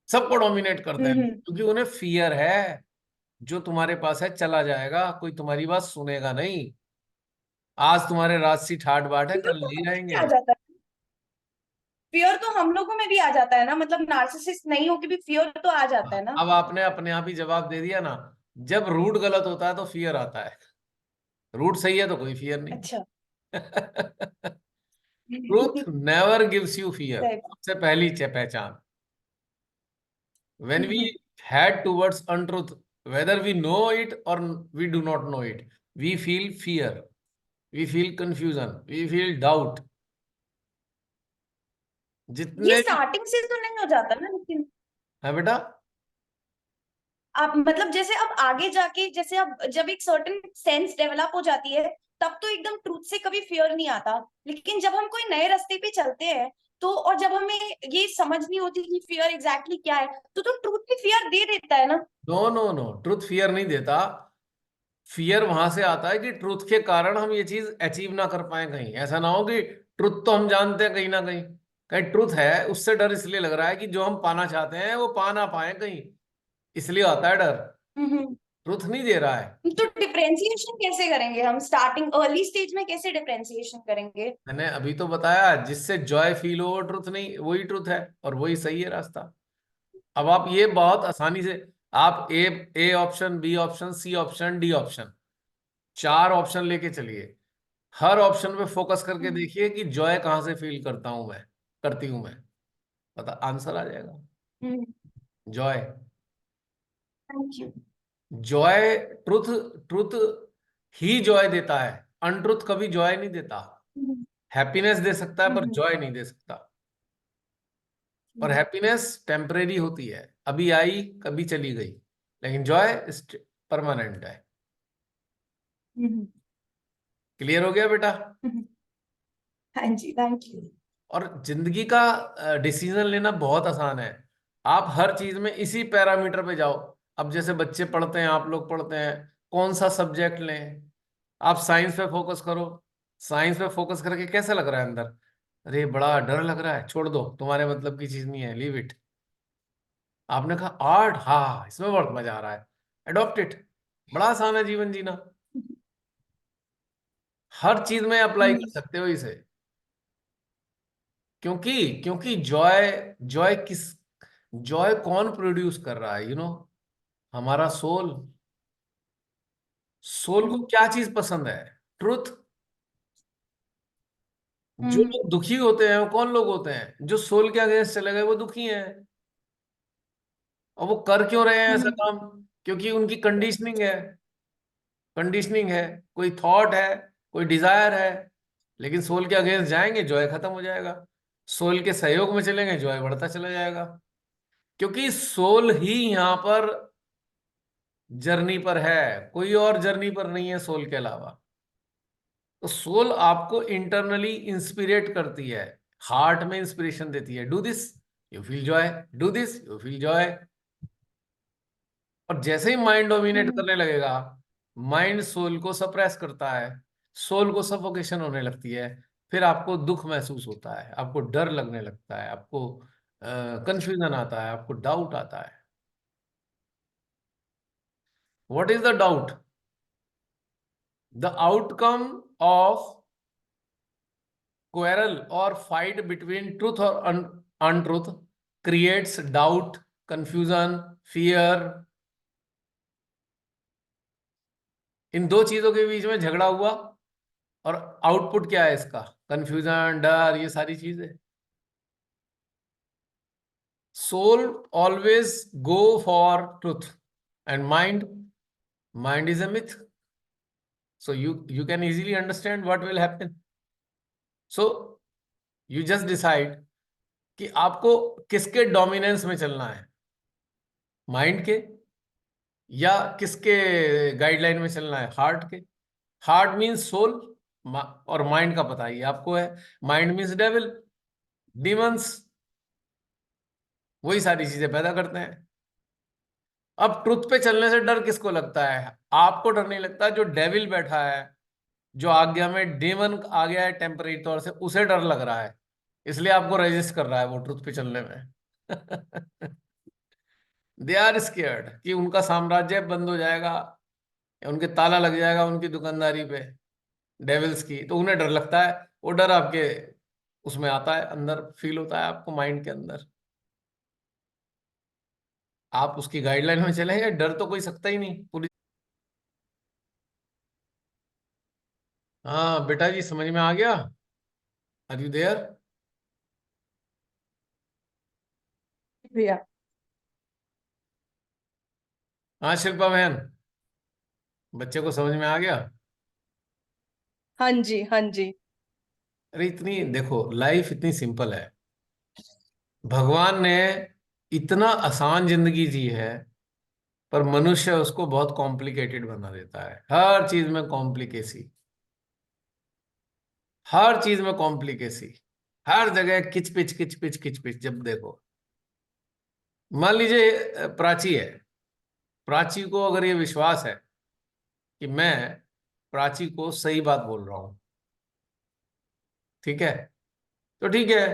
सबको डोमिनेट करते हैं हम्म क्योंकि उन्हें फियर है, जो तुम्हारे पास है चला जाएगा, कोई तुम्हारी बात सुनेगा नहीं। आज तुम्हारे राजसी ठाट बाट है, फियर कल तो नहीं हम में भी रहेंगे। आ जाता है, फियर तो हम लोगों में भी आ जाता है ना, मतलब नार्सिसिस्ट नहीं हो के भी फियर तो आ जाता है ना। अब आपने अपने आप ही जवाब दे दिया ना। जब रूट गलत होता है तो फियर आता है, रूट सही है तो कोई फियर नहीं। अच्छा। Truth never gives you fear, सही। सबसे पहली पहचान। when we hmm head towards untruth, whether we know it or we do not know it, we feel fear, we feel confusion, we feel doubt। ये जितने भी starting से तो नहीं हो जाता ना लेकिन, है बेटा, आप मतलब जैसे अब आगे जाके, जैसे अब जब एक सर्टेन सेंस डेवलप हो जाती है तब तो एकदम ट्रूथ से कभी फियर नहीं आता। लेकिन जब हम कोई नए रास्ते पे चलते हैं तो, और जब हमें ये समझ नहीं होती कि फियर एग्जैक्टली क्या है, तो ट्रूथ भी फियर दे देता है ना। No no no, truth fear नहीं देता। फियर वहां से आता है कि ट्रुथ के कारण हम ये चीज अचीव ना कर पाए। कहीं ऐसा ना हो कि ट्रुथ तो हम जानते हैं कहीं ना कहीं, कहीं ट्रुथ है, उससे डर इसलिए लग रहा है कि जो हम पाना चाहते हैं वो पा ना पाए कहीं, इसलिए आता है डर। हम्म ट्रुथ नहीं दे रहा है। तो डिफरेंशिएशन कैसे करेंगे हम, स्टार्टिंग अर्ली स्टेज में कैसे डिफरेंशिएशन करेंगे? मैंने अभी तो बताया, जिससे जॉय फील हो वो ट्रुथ नहीं, वही ट्रुथ है और वही सही है रास्ता। अब आप ये बहुत आसानी से, आप A option, B option, C option, D option, 4 option लेके चलिए। हर ऑप्शन पे फोकस करके देखिए कि जॉय कहाँ से फील करता हूं मैं, करती हूं मैं, पता आंसर आ जाएगा। Joy, thank you. Joy, truth, truth he Joy देता है, अनट्रुथ कभी जॉय नहीं देता। हैप्पीनेस दे सकता है पर जॉय नहीं दे सकता। और हैप्पीनेस टेम्परेरी होती है, अभी आई कभी चली गई, लेकिन जॉय परमानेंट है। क्लियर हो गया बेटा? हाँ जी, थैंक यू। और जिंदगी का डिसीजन लेना बहुत आसान है। आप हर चीज में इसी पैरामीटर पे जाओ। अब जैसे बच्चे पढ़ते हैं, आप लोग पढ़ते हैं, कौन सा सब्जेक्ट लें? आप साइंस पे फोकस करो। साइंस पे फोकस करके कैसा लग रहा है अंदर? अरे बड़ा डर लग रहा है, छोड़ दो, तुम्हारे मतलब की चीज नहीं है, लीव इट। आपने कहा आर्ट, हाँ इसमें बहुत मजा आ रहा है, अडॉप्ट इट। बड़ा आसान है जीवन जीना, हर चीज में अप्लाई कर सकते हो इसे। क्योंकि क्योंकि जॉय, जॉय किस, जॉय कौन प्रोड्यूस कर रहा है, हमारा सोल। सोल को क्या चीज पसंद है? ट्रुथ। जो लोग दुखी होते हैं वो कौन लोग होते हैं? जो सोल के अगेंस्ट चले गए वो दुखी हैं। और वो कर क्यों रहे हैं ऐसा काम? क्योंकि उनकी कंडीशनिंग है, कंडीशनिंग है, कोई थॉट है, कोई डिजायर है। लेकिन सोल के अगेंस्ट जाएंगे, जॉय खत्म हो जाएगा। सोल के सहयोग में चलेंगे, जॉय बढ़ता चला जाएगा। क्योंकि सोल ही यहाँ पर जर्नी पर है, कोई और जर्नी पर नहीं है सोल के अलावा। तो सोल आपको इंटरनली इंस्पिरेट करती है, हार्ट में इंस्पिरेशन देती है, do this you feel Joy, do this you feel Joy. और जैसे ही माइंड डोमिनेट करने लगेगा, माइंड सोल को सप्रेस करता है, सोल को सफोकेशन होने लगती है। फिर आपको दुख महसूस होता है, आपको डर लगने लगता है, आपको कंफ्यूजन आता है, आपको डाउट आता है। What is the doubt? The outcome of quarrel or fight between truth or untruth creates doubt, confusion, fear। इन दो चीजों के बीच में झगड़ा हुआ, और आउटपुट क्या है इसका? कंफ्यूजन, डर, ये सारी चीजें। Soul always go for truth and mind is a myth. So you can easily understand what will happen. So you just decide कि आपको किसके डोमिनेंस में चलना है, माइंड के या किसके गाइडलाइन में चलना है, हार्ट के। हार्ट मीन्स सोल, और माइंड का पता ही आपको है, माइंड मीन्स डेविल, डीमंस। वही सारी चीजें पैदा करते हैं। अब ट्रुथ पे चलने से डर किसको लगता है? आपको डर नहीं लगता, जो डेविल बैठा है, जो आज्ञा में डेमन आ गया है टेम्परेरी तौर से, उसे डर लग रहा है, इसलिए आपको रेजिस्ट कर रहा है वो ट्रुथ पे चलने में। दे आर स्केयर्ड कि उनका साम्राज्य बंद हो जाएगा, उनके ताला लग जाएगा उनकी दुकानदारी पे, डेविल्स की। तो उन्हें डर लगता है, वो डर आपके उसमें आता है, अंदर फील होता है आपको, माइंड के अंदर। आप उसकी गाइडलाइन में चलेंगे, डर तो कोई सकता ही नहीं पूरी। हाँ बेटा जी, समझ में आ गया? Are you there? भैया। हाँ शिल्पा बहन, बच्चे को समझ में आ गया? हाँ जी, हाँ जी। अरे इतनी देखो, लाइफ इतनी सिंपल है। भगवान ने इतना आसान जिंदगी जी है, पर मनुष्य उसको बहुत कॉम्प्लिकेटेड बना देता है। हर चीज में कॉम्प्लिकेसी, हर चीज में कॉम्प्लिकेसी, हर जगह किचपिच किचपिच किचपिच। जब देखो, मान लीजिए प्राची है, प्राची को अगर ये विश्वास है कि मैं प्राची को सही बात बोल रहा हूं, ठीक है, तो ठीक है।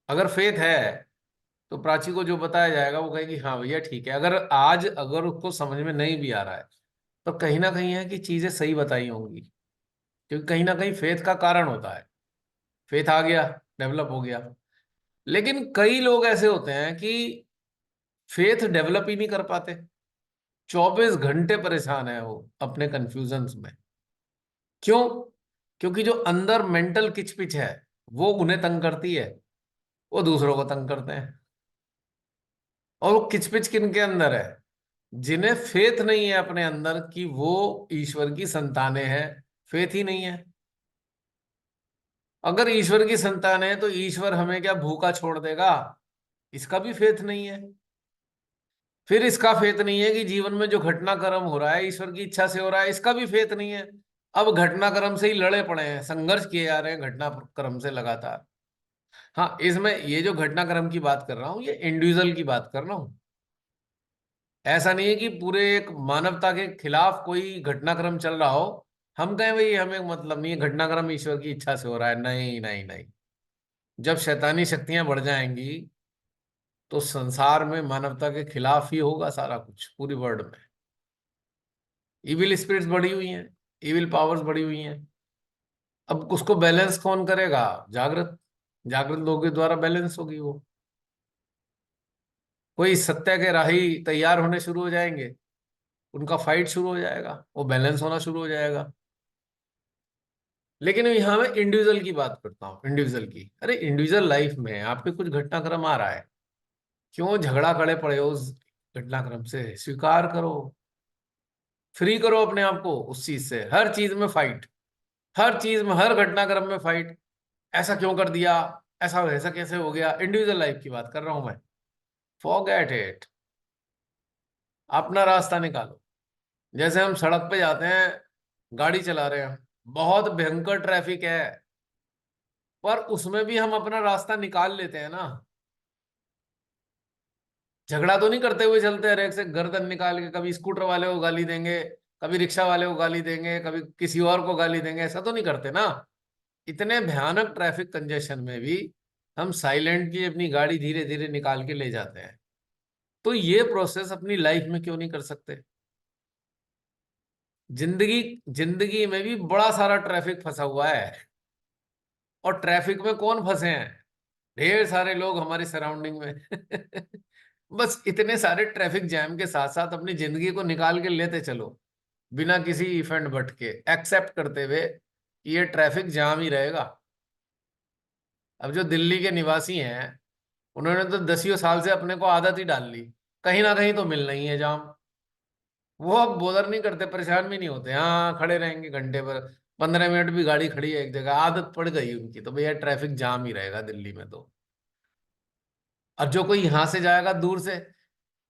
अगर फेथ है तो प्राची को जो बताया जाएगा वो कहेगी हाँ भैया ठीक है। अगर उसको समझ में नहीं भी आ रहा है, तो कहीं ना कहीं है कि चीजें सही बताई होंगी, क्योंकि कहीं ना कहीं फेथ का कारण होता है। फेथ आ गया, डेवलप हो गया। लेकिन कई लोग ऐसे होते हैं कि फेथ डेवलप ही नहीं कर पाते, 24 घंटे परेशान है वो अपने कंफ्यूजन्स में। क्यों? क्योंकि जो अंदर मेंटल किचपिच है वो उन्हें तंग करती है, वो दूसरों को तंग करते हैं। और वो किचपिच किन के अंदर है? जिन्हें फेथ नहीं है अपने अंदर कि वो ईश्वर की संतानें हैं। फेथ ही नहीं है। अगर ईश्वर की संतान है तो ईश्वर हमें क्या भूखा छोड़ देगा? इसका भी फेथ नहीं है। फिर इसका फेथ नहीं है कि जीवन में जो घटनाक्रम हो रहा है ईश्वर की इच्छा से हो रहा है, इसका भी फेथ नहीं है। अब घटनाक्रम से ही लड़े पड़े हैं, संघर्ष किए जा रहे हैं घटनाक्रम से लगातार। हाँ, इसमें ये जो घटनाक्रम की बात कर रहा हूँ, ये इंडिविजुअल की बात कर रहा हूँ। ऐसा नहीं है कि पूरे एक मानवता के खिलाफ कोई घटनाक्रम चल रहा हो, हम कहें भाई हमें मतलब नहीं है, घटनाक्रम ईश्वर की इच्छा से हो रहा है। नहीं नहीं नहीं। जब शैतानी शक्तियां बढ़ जाएंगी तो संसार में मानवता के खिलाफ ही होगा सारा कुछ, पूरी वर्ल्ड में इविल स्पिरिट्स बढ़ी हुई हैं, इविल पावर्स बढ़ी हुई हैं। अब उसको बैलेंस कौन करेगा? जागृत, जागृत लोगों के द्वारा बैलेंस होगी वो। कोई सत्य के राही तैयार होने शुरू हो जाएंगे, उनका फाइट शुरू हो जाएगा, वो बैलेंस होना शुरू हो जाएगा। लेकिन यहाँ मैं इंडिविजुअल की बात करता हूँ, इंडिविजुअल की। अरे इंडिविजुअल लाइफ में आपके कुछ घटनाक्रम आ रहा है, क्यों झगड़ा खड़े पड़े हो उस घटनाक्रम से? स्वीकार करो, फ्री करो अपने आप को उस चीज से। हर चीज में फाइट, हर चीज में, हर घटनाक्रम में फाइट। ऐसा क्यों कर दिया, ऐसा ऐसा कैसे हो गया? इंडिविजुअल लाइफ की बात कर रहा हूं मैं। फॉरगेट इट, अपना रास्ता निकालो। जैसे हम सड़क पे जाते हैं, गाड़ी चला रहे हैं, बहुत भयंकर ट्रैफिक है, पर उसमें भी हम अपना रास्ता निकाल लेते हैं ना। झगड़ा तो नहीं करते हुए चलते हैं, रेक से गर्दन निकाल के। कभी स्कूटर वाले को गाली देंगे, कभी रिक्शा वाले को गाली देंगे, कभी किसी और को गाली देंगे, ऐसा तो नहीं करते ना। इतने भयानक ट्रैफिक कंजेशन में भी हम साइलेंटली अपनी गाड़ी धीरे धीरे निकाल के ले जाते हैं। तो ये प्रोसेस अपनी लाइफ में क्यों नहीं कर सकते? जिंदगी जिंदगी में भी बड़ा सारा ट्रैफिक फंसा हुआ है, और ट्रैफिक में कौन फंसे हैं? ढेर सारे लोग हमारे सराउंडिंग में। बस इतने सारे ट्रैफिक जैम के साथ साथ अपनी जिंदगी को निकाल के लेते चलो, बिना किसी इफेंट बट के, एक्सेप्ट करते हुए कि ये ट्रैफिक जाम ही रहेगा। अब जो दिल्ली के निवासी हैं, उन्होंने तो दसियों साल से अपने को आदत ही डाल ली, कहीं ना कहीं तो मिलना ही है जाम। वो अब बोदर नहीं करते, परेशान भी नहीं होते, हाँ खड़े रहेंगे घंटे पर, 15 मिनट भी गाड़ी खड़ी है एक जगह, आदत पड़ गई उनकी, तो भैया ट्रैफिक जाम ही रहेगा दिल्ली में तो। और जो कोई यहां से जाएगा दूर से,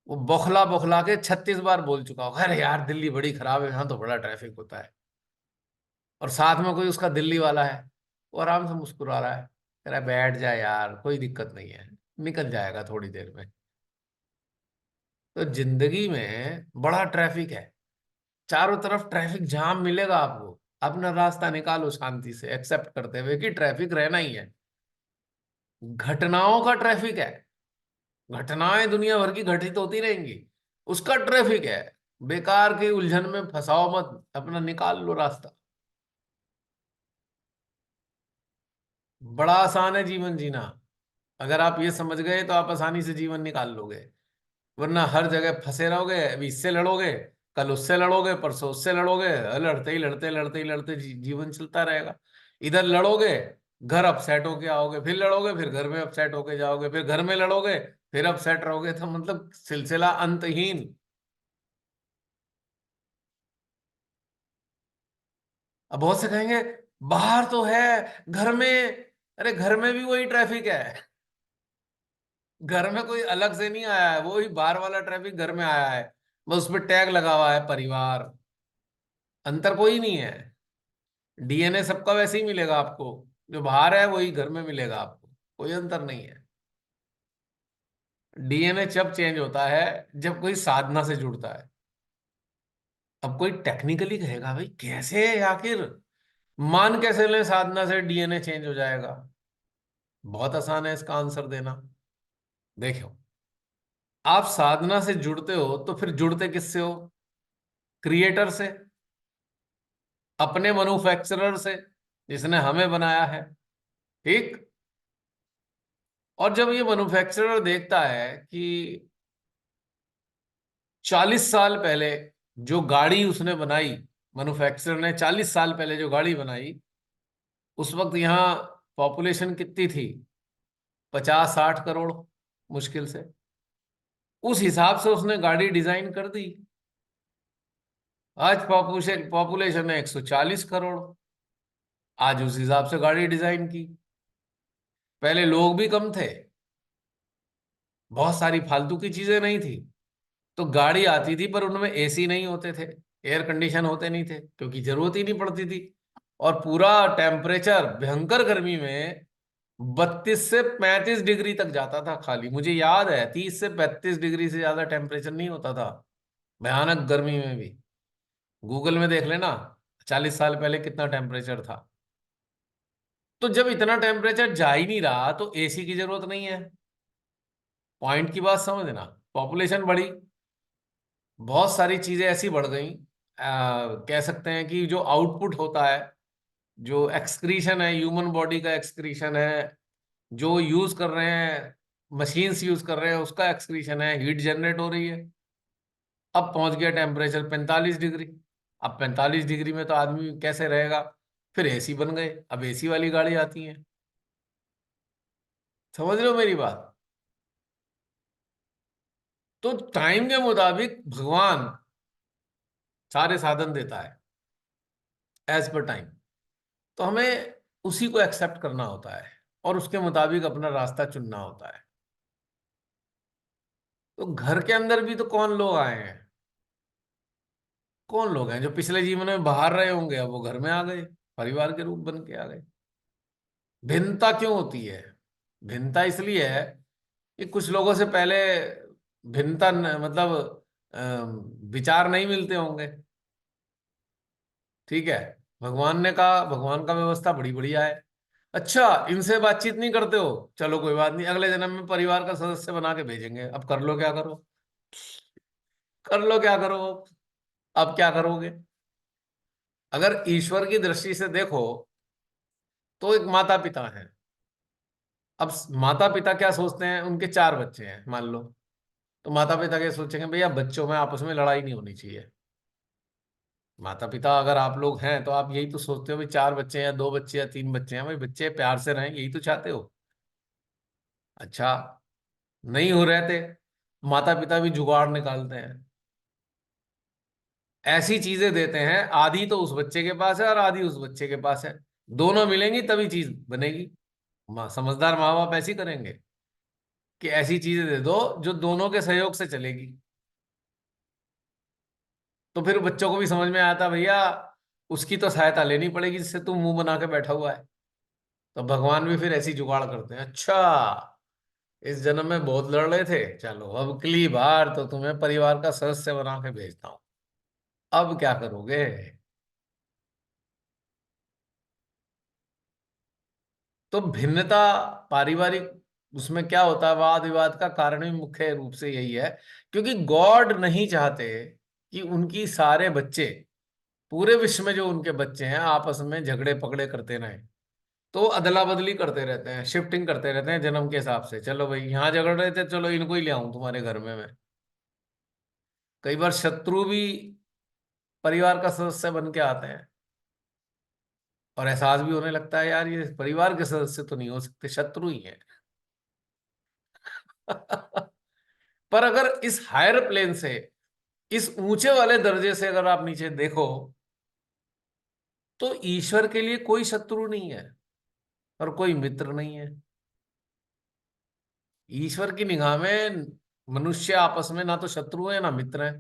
वो बौखला बौखला के 36 बार बोल चुका होगा, अरे यार दिल्ली बड़ी खराब है, यहाँ तो बड़ा ट्रैफिक होता है। और साथ में कोई उसका दिल्ली वाला है, वो आराम से मुस्कुरा रहा है, कह रहा है बैठ जाए यार, कोई दिक्कत नहीं है, निकल जाएगा थोड़ी देर में। तो जिंदगी में बड़ा ट्रैफिक है, चारों तरफ ट्रैफिक जाम मिलेगा आपको। अपना रास्ता निकालो शांति से, एक्सेप्ट करते हुए कि ट्रैफिक रहना ही है। घटनाओं का ट्रैफिक है, घटनाएं दुनिया भर की घटित होती रहेंगी, उसका ट्रैफिक है। बेकार की उलझन में फंसाओ मत, अपना निकाल लो रास्ता। बड़ा आसान है जीवन जीना, अगर आप ये समझ गए तो आप आसानी से जीवन निकाल लोगे। वरना हर जगह फंसे रहोगे, अभी इससे लड़ोगे, कल उससे लड़ोगे, परसों उससे लड़ोगे, लड़ते ही लड़ते लड़ते ही लड़ते जीवन चलता रहेगा। इधर लड़ोगे, घर अपसेट होके आओगे, फिर लड़ोगे, फिर घर में अपसेट होके जाओगे, फिर घर में लड़ोगे, फिर अपसेट रहोगे, तो मतलब सिलसिला अंतहीन। अब बहुत से कहेंगे बाहर तो है, घर में, अरे घर में भी वही ट्रैफिक है। घर में कोई अलग से नहीं आया है, वो ही बाहर वाला ट्रैफिक घर में आया है, बस उस पर टैग लगा हुआ है परिवार। अंतर कोई नहीं है, डीएनए सबका वैसे ही मिलेगा आपको, जो बाहर है वही घर में मिलेगा आपको, कोई अंतर नहीं है। डीएनए जब चेंज होता है जब कोई साधना से जुड़ता है। अब कोई टेक्निकली कहेगा भाई कैसे, आखिर मान कैसे ले साधना से डीएनए चेंज हो जाएगा? बहुत आसान है इसका आंसर देना। देखो, आप साधना से जुड़ते हो तो फिर जुड़ते किससे हो? क्रिएटर से, अपने मैन्युफैक्चरर से, जिसने हमें बनाया है। ठीक। और जब ये मैन्युफैक्चरर देखता है कि 40 साल पहले जो गाड़ी उसने बनाई, मैन्युफैक्चरर ने 40 साल पहले जो गाड़ी बनाई, उस वक्त यहाँ पॉपुलेशन कितनी थी? 50-60 करोड़ मुश्किल से। उस हिसाब से उसने गाड़ी डिजाइन कर दी। आज पॉपुलेशन है 140 करोड़, आज उस हिसाब से गाड़ी डिजाइन की। पहले लोग भी कम थे, बहुत सारी फालतू की चीजें नहीं थी, तो गाड़ी आती थी पर उनमें एसी नहीं होते थे, एयर कंडीशन होते नहीं थे, क्योंकि जरूरत ही नहीं पड़ती थी। और पूरा टेम्परेचर भयंकर गर्मी में 32 से 35 डिग्री तक जाता था खाली, मुझे याद है 30 से 35 डिग्री से ज्यादा टेम्परेचर नहीं होता था भयानक गर्मी में भी। गूगल में देख लेना 40 साल पहले कितना टेम्परेचर था। तो जब इतना टेम्परेचर जा ही नहीं रहा तो एसी की जरूरत नहीं है। पॉइंट की बात समझना। पॉपुलेशन बढ़ी, बहुत सारी चीजें ऐसी बढ़ गई, कह सकते हैं कि जो आउटपुट होता है, जो एक्सक्रीशन है, ह्यूमन बॉडी का एक्सक्रीशन है, जो यूज कर रहे हैं, मशीन्स यूज कर रहे हैं, उसका एक्सक्रीशन है, हीट जनरेट हो रही है। अब पहुंच गया टेम्परेचर 45 डिग्री। अब 45 डिग्री में तो आदमी कैसे रहेगा? फिर एसी बन गए, अब एसी वाली गाड़ी आती है। समझ रहे हो मेरी बात? तो टाइम के मुताबिक भगवान सारे साधन देता है एज पर टाइम। तो हमें उसी को एक्सेप्ट करना होता है और उसके मुताबिक अपना रास्ता चुनना होता है। तो घर के अंदर भी तो कौन लोग आए हैं? कौन लोग हैं जो पिछले जीवन में बाहर रहे होंगे, अब वो घर में आ गए, परिवार के रूप बन के आ गए। भिन्नता क्यों होती है? भिन्नता इसलिए है कि कुछ लोगों से पहले भिन्नता मतलब विचार नहीं मिलते होंगे। ठीक है, भगवान ने कहा, भगवान का व्यवस्था बड़ी बढ़िया है। अच्छा, इनसे बातचीत नहीं करते हो, चलो कोई बात नहीं, अगले जन्म में परिवार का सदस्य बना के भेजेंगे, अब कर लो क्या करो, कर लो क्या करो। अब क्या करोगे? अगर ईश्वर की दृष्टि से देखो तो एक माता पिता है। अब माता पिता क्या सोचते हैं? उनके 4 बच्चे हैं मान लो, तो माता पिता क्या सोचेंगे? भैया बच्चों में आपस में लड़ाई नहीं होनी चाहिए। माता पिता अगर आप लोग हैं तो आप यही तो सोचते हो, भाई 4 बच्चे हैं या 2 बच्चे या 3 बच्चे हैं, भाई बच्चे प्यार से रहें, यही तो चाहते हो। अच्छा, नहीं हो रहे थे, माता पिता भी जुगाड़ निकालते हैं, ऐसी चीजें देते हैं, आधी तो उस बच्चे के पास है और आधी उस बच्चे के पास है, दोनों मिलेंगी तभी चीज बनेगी। समझदार माँ बाप ऐसी करेंगे कि ऐसी चीजें दे दो जो दोनों के सहयोग से चलेगी। तो फिर बच्चों को भी समझ में आता, भैया उसकी तो सहायता लेनी पड़ेगी जिससे तू मुंह बना के बैठा हुआ है। तो भगवान भी फिर ऐसी जुगाड़ करते हैं। अच्छा, इस जन्म में बहुत लड़ रहे थे, चलो अब अगली बार तो तुम्हें परिवार का सदस्य बना के भेजता हूं, अब क्या करोगे? तो भिन्नता पारिवारिक, उसमें क्या होता है, वाद विवाद का कारण भी मुख्य रूप से यही है, क्योंकि गॉड नहीं चाहते कि उनकी सारे बच्चे, पूरे विश्व में जो उनके बच्चे हैं, आपस में झगड़े पकड़े करते रहें। तो अदला बदली करते रहते हैं, शिफ्टिंग करते रहते हैं जन्म के हिसाब से। चलो भाई यहाँ झगड़ रहे थे, चलो इनको ही ले आऊं तुम्हारे घर में मैं। कई बार शत्रु भी परिवार का सदस्य बन के आते हैं और एहसास भी होने लगता है, यार ये परिवार के सदस्य तो नहीं हो सकते, शत्रु ही हैं। पर अगर इस हायर प्लेन से, इस ऊंचे वाले दर्जे से अगर आप नीचे देखो, तो ईश्वर के लिए कोई शत्रु नहीं है और कोई मित्र नहीं है। ईश्वर की निगाह में मनुष्य आपस में ना तो शत्रु है ना मित्र है,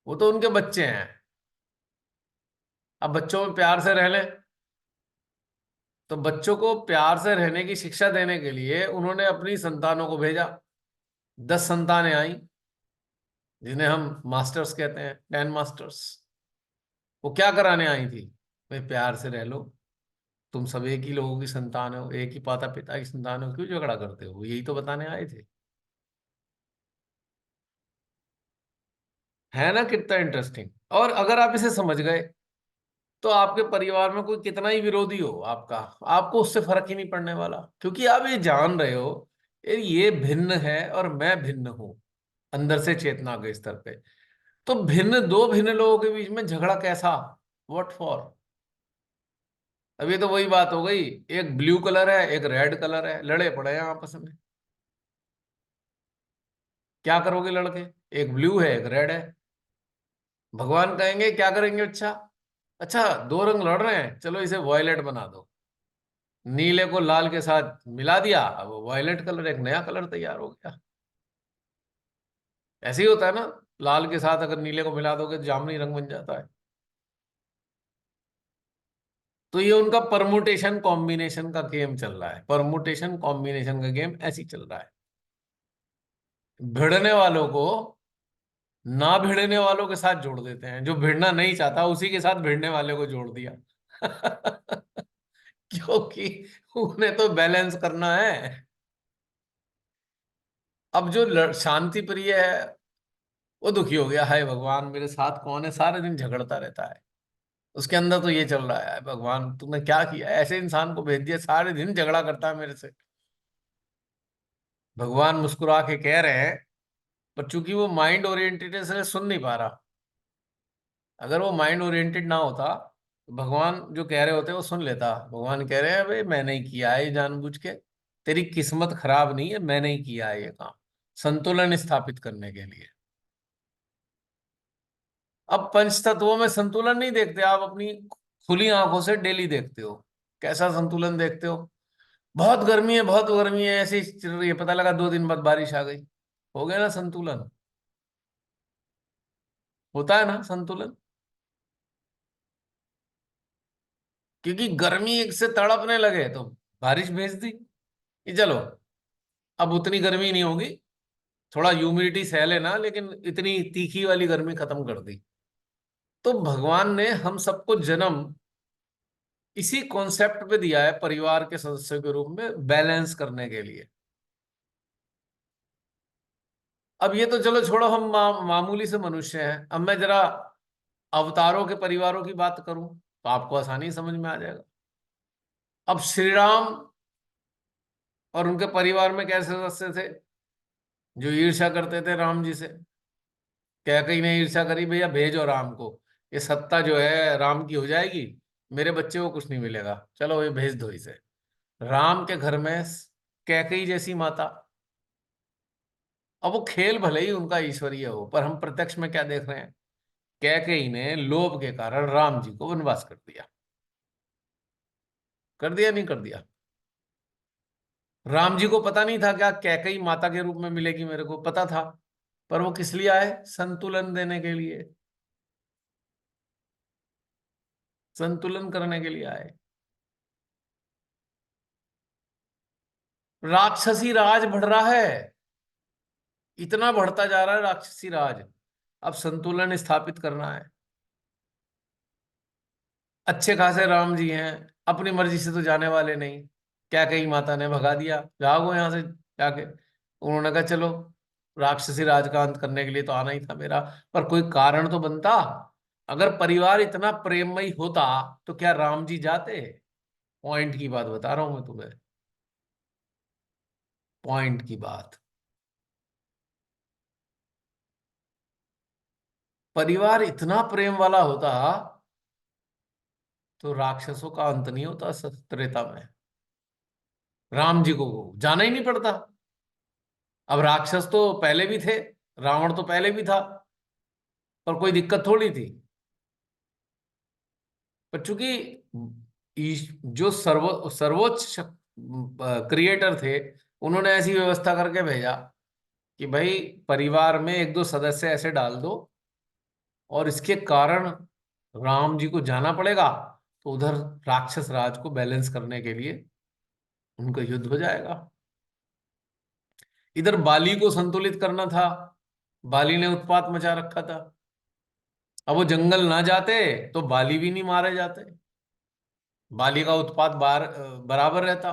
वो तो उनके बच्चे हैं। अब बच्चों में प्यार से रह लें, तो बच्चों को प्यार से रहने की शिक्षा देने के लिए उन्होंने अपनी संतानों को भेजा। 10 संतानें आई, जिन्हें हम मास्टर्स कहते हैं, 10 मास्टर्स। वो क्या कराने आई थी? भाई प्यार से रह लो, तुम सब एक ही लोगों की संतान हो, एक ही माता पिता की संतान हो, क्यों झगड़ा करते हो? यही तो बताने आए थे। है ना कितना इंटरेस्टिंग? और अगर आप इसे समझ गए तो आपके परिवार में कोई कितना ही विरोधी हो आपका, आपको उससे फर्क ही नहीं पड़ने वाला, क्योंकि आप ये जान रहे हो ये भिन्न है और मैं भिन्न हूं, अंदर से चेतना के स्तर पे। तो दो भिन्न लोगों के बीच में झगड़ा कैसा? What for? अभी तो वही बात हो गई, एक ब्लू कलर है एक रेड कलर है, लड़े पड़े हैं आपस में। क्या करोगे लड़के? एक ब्लू है एक रेड है। भगवान कहेंगे क्या करेंगे? अच्छा, अच्छा 2 रंग लड़ रहे हैं, चलो इसे वॉयलेट बना दो। नीले को लाल के साथ मिला दिया, अब वॉयलेट कलर, एक नया कलर तैयार हो गया। ऐसे ही होता है ना, लाल के साथ अगर नीले को मिला दोगे तो जामुनी रंग बन जाता है। तो ये उनका परमुटेशन कॉम्बिनेशन का गेम चल रहा है, परमुटेशन कॉम्बिनेशन का गेम ऐसे ही चल रहा है। भिड़ने वालों को ना भिड़ने वालों के साथ जोड़ देते हैं, जो भिड़ना नहीं चाहता उसी के साथ भिड़ने वाले को जोड़ दिया। क्योंकि उन्हें तो बैलेंस करना है। अब जो शांति प्रिय है वो दुखी हो गया, हाय भगवान मेरे साथ कौन है, सारे दिन झगड़ता रहता है। उसके अंदर तो ये चल रहा है, भगवान तूने क्या किया, ऐसे इंसान को भेज दिया सारे दिन झगड़ा करता है मेरे से। भगवान मुस्कुरा के कह रहे हैं, पर चूंकि वो माइंड ओरिएंटेड है इसलिए सुन नहीं पा रहा। अगर वो माइंड ओरिएंटेड ना होता तो भगवान जो कह रहे होते वो सुन लेता। भगवान कह रहे हैं भाई मैंने ही किया है ये जानबूझ के, तेरी किस्मत खराब नहीं है, मैंने ही किया है ये काम संतुलन स्थापित करने के लिए। अब पंच तत्वों में संतुलन नहीं देखते आप, अपनी खुली आंखों से डेली देखते हो। कैसा संतुलन देखते हो? बहुत गर्मी है, बहुत गर्मी है, ऐसे ही चल रही है, पता लगा 2 दिन बाद बारिश आ गई, हो गया ना संतुलन? होता है ना संतुलन? क्योंकि गर्मी एक से तड़पने लगे तो बारिश भेज दी कि चलो अब उतनी गर्मी नहीं होगी, थोड़ा ह्यूमिडिटी सह लेना, लेकिन इतनी तीखी वाली गर्मी खत्म कर दी। तो भगवान ने हम सबको जन्म इसी कॉन्सेप्ट पे दिया है, परिवार के सदस्यों के रूप में बैलेंस करने के लिए। अब ये तो चलो छोड़ो, हम मामूली से मनुष्य हैं। अब मैं जरा अवतारों के परिवारों की बात करूं तो आपको आसानी समझ में आ जाएगा। अब श्री राम और उनके परिवार में कैसे सदस्य थे जो ईर्ष्या करते थे राम जी से? कैकई ने ईर्ष्या करी, भैया भेजो राम को, ये सत्ता जो है राम की हो जाएगी, मेरे बच्चे को कुछ नहीं मिलेगा, चलो ये भेज दो इसे। राम के घर में कैकई जैसी माता। अब वो खेल भले ही उनका ईश्वरीय हो, पर हम प्रत्यक्ष में क्या देख रहे हैं? कैकेयी ने लोभ के कारण राम जी को वनवास कर दिया। कर दिया नहीं कर दिया? राम जी को पता नहीं था क्या कैकेयी माता के रूप में मिलेगी, मेरे को पता था, पर वो किस लिए आए? संतुलन देने के लिए, संतुलन करने के लिए आए। राक्षसी राज बढ़ रहा है, इतना बढ़ता जा रहा है राक्षसी राज। अब संतुलन स्थापित करना है। अच्छे खासे राम जी हैं, अपनी मर्जी से तो जाने वाले नहीं। क्या कही माता ने भगा दिया, जाओ यहां से जाके। उन्होंने कहा चलो राक्षसी राज का अंत करने के लिए तो आना ही था मेरा, पर कोई कारण तो बनता। अगर परिवार इतना प्रेममयी होता तो क्या राम जी जाते? पॉइंट की बात बता रहा हूं मैं तुम्हें, पॉइंट की बात। परिवार इतना प्रेम वाला होता तो राक्षसों का अंत नहीं होता त्रेता में, राम जी को जाना ही नहीं पड़ता। अब राक्षस तो पहले भी थे, रावण तो पहले भी था, पर कोई दिक्कत थोड़ी थी। पर चूंकि जो सर्वोच्च क्रिएटर थे, उन्होंने ऐसी व्यवस्था करके भेजा कि भाई परिवार में 1-2 सदस्य ऐसे डाल दो और इसके कारण राम जी को जाना पड़ेगा, तो उधर राक्षस राज को बैलेंस करने के लिए उनका युद्ध हो जाएगा। इधर बाली को संतुलित करना था, बाली ने उत्पात मचा रखा था। अब वो जंगल ना जाते तो बाली भी नहीं मारे जाते, बाली का उत्पात बराबर रहता,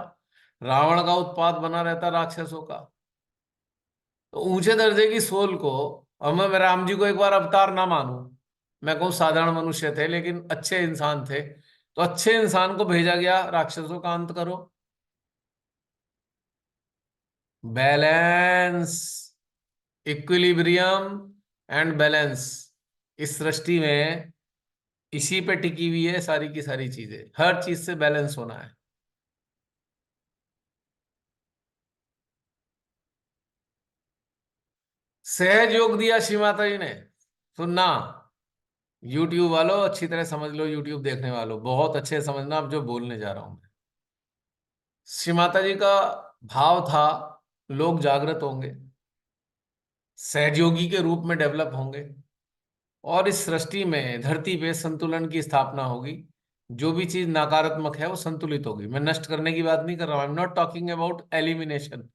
रावण का उत्पात बना रहता राक्षसों का। तो ऊंचे दर्जे की सोल को, अब मैं राम जी को एक बार अवतार ना मानूं, मैं कहूँ साधारण मनुष्य थे लेकिन अच्छे इंसान थे, तो अच्छे इंसान को भेजा गया राक्षसों का अंत करो। बैलेंस, इक्विलिब्रियम एंड बैलेंस, इस सृष्टि में इसी पे टिकी हुई है सारी की सारी चीजें, हर चीज से बैलेंस होना है। सहज योग दिया श्री माता जी ने, सुनना यूट्यूब वालों, अच्छी तरह समझ लो, यूट्यूब देखने वालों बहुत अच्छे समझना अब जो बोलने जा रहा हूं मैं। श्री माता जी का भाव था लोग जागृत होंगे, सहजयोगी के रूप में डेवलप होंगे, और इस सृष्टि में धरती पे संतुलन की स्थापना होगी। जो भी चीज नकारात्मक है वो संतुलित होगी। मैं नष्ट करने की बात नहीं कर रहा हूं, I am not talking about elimination,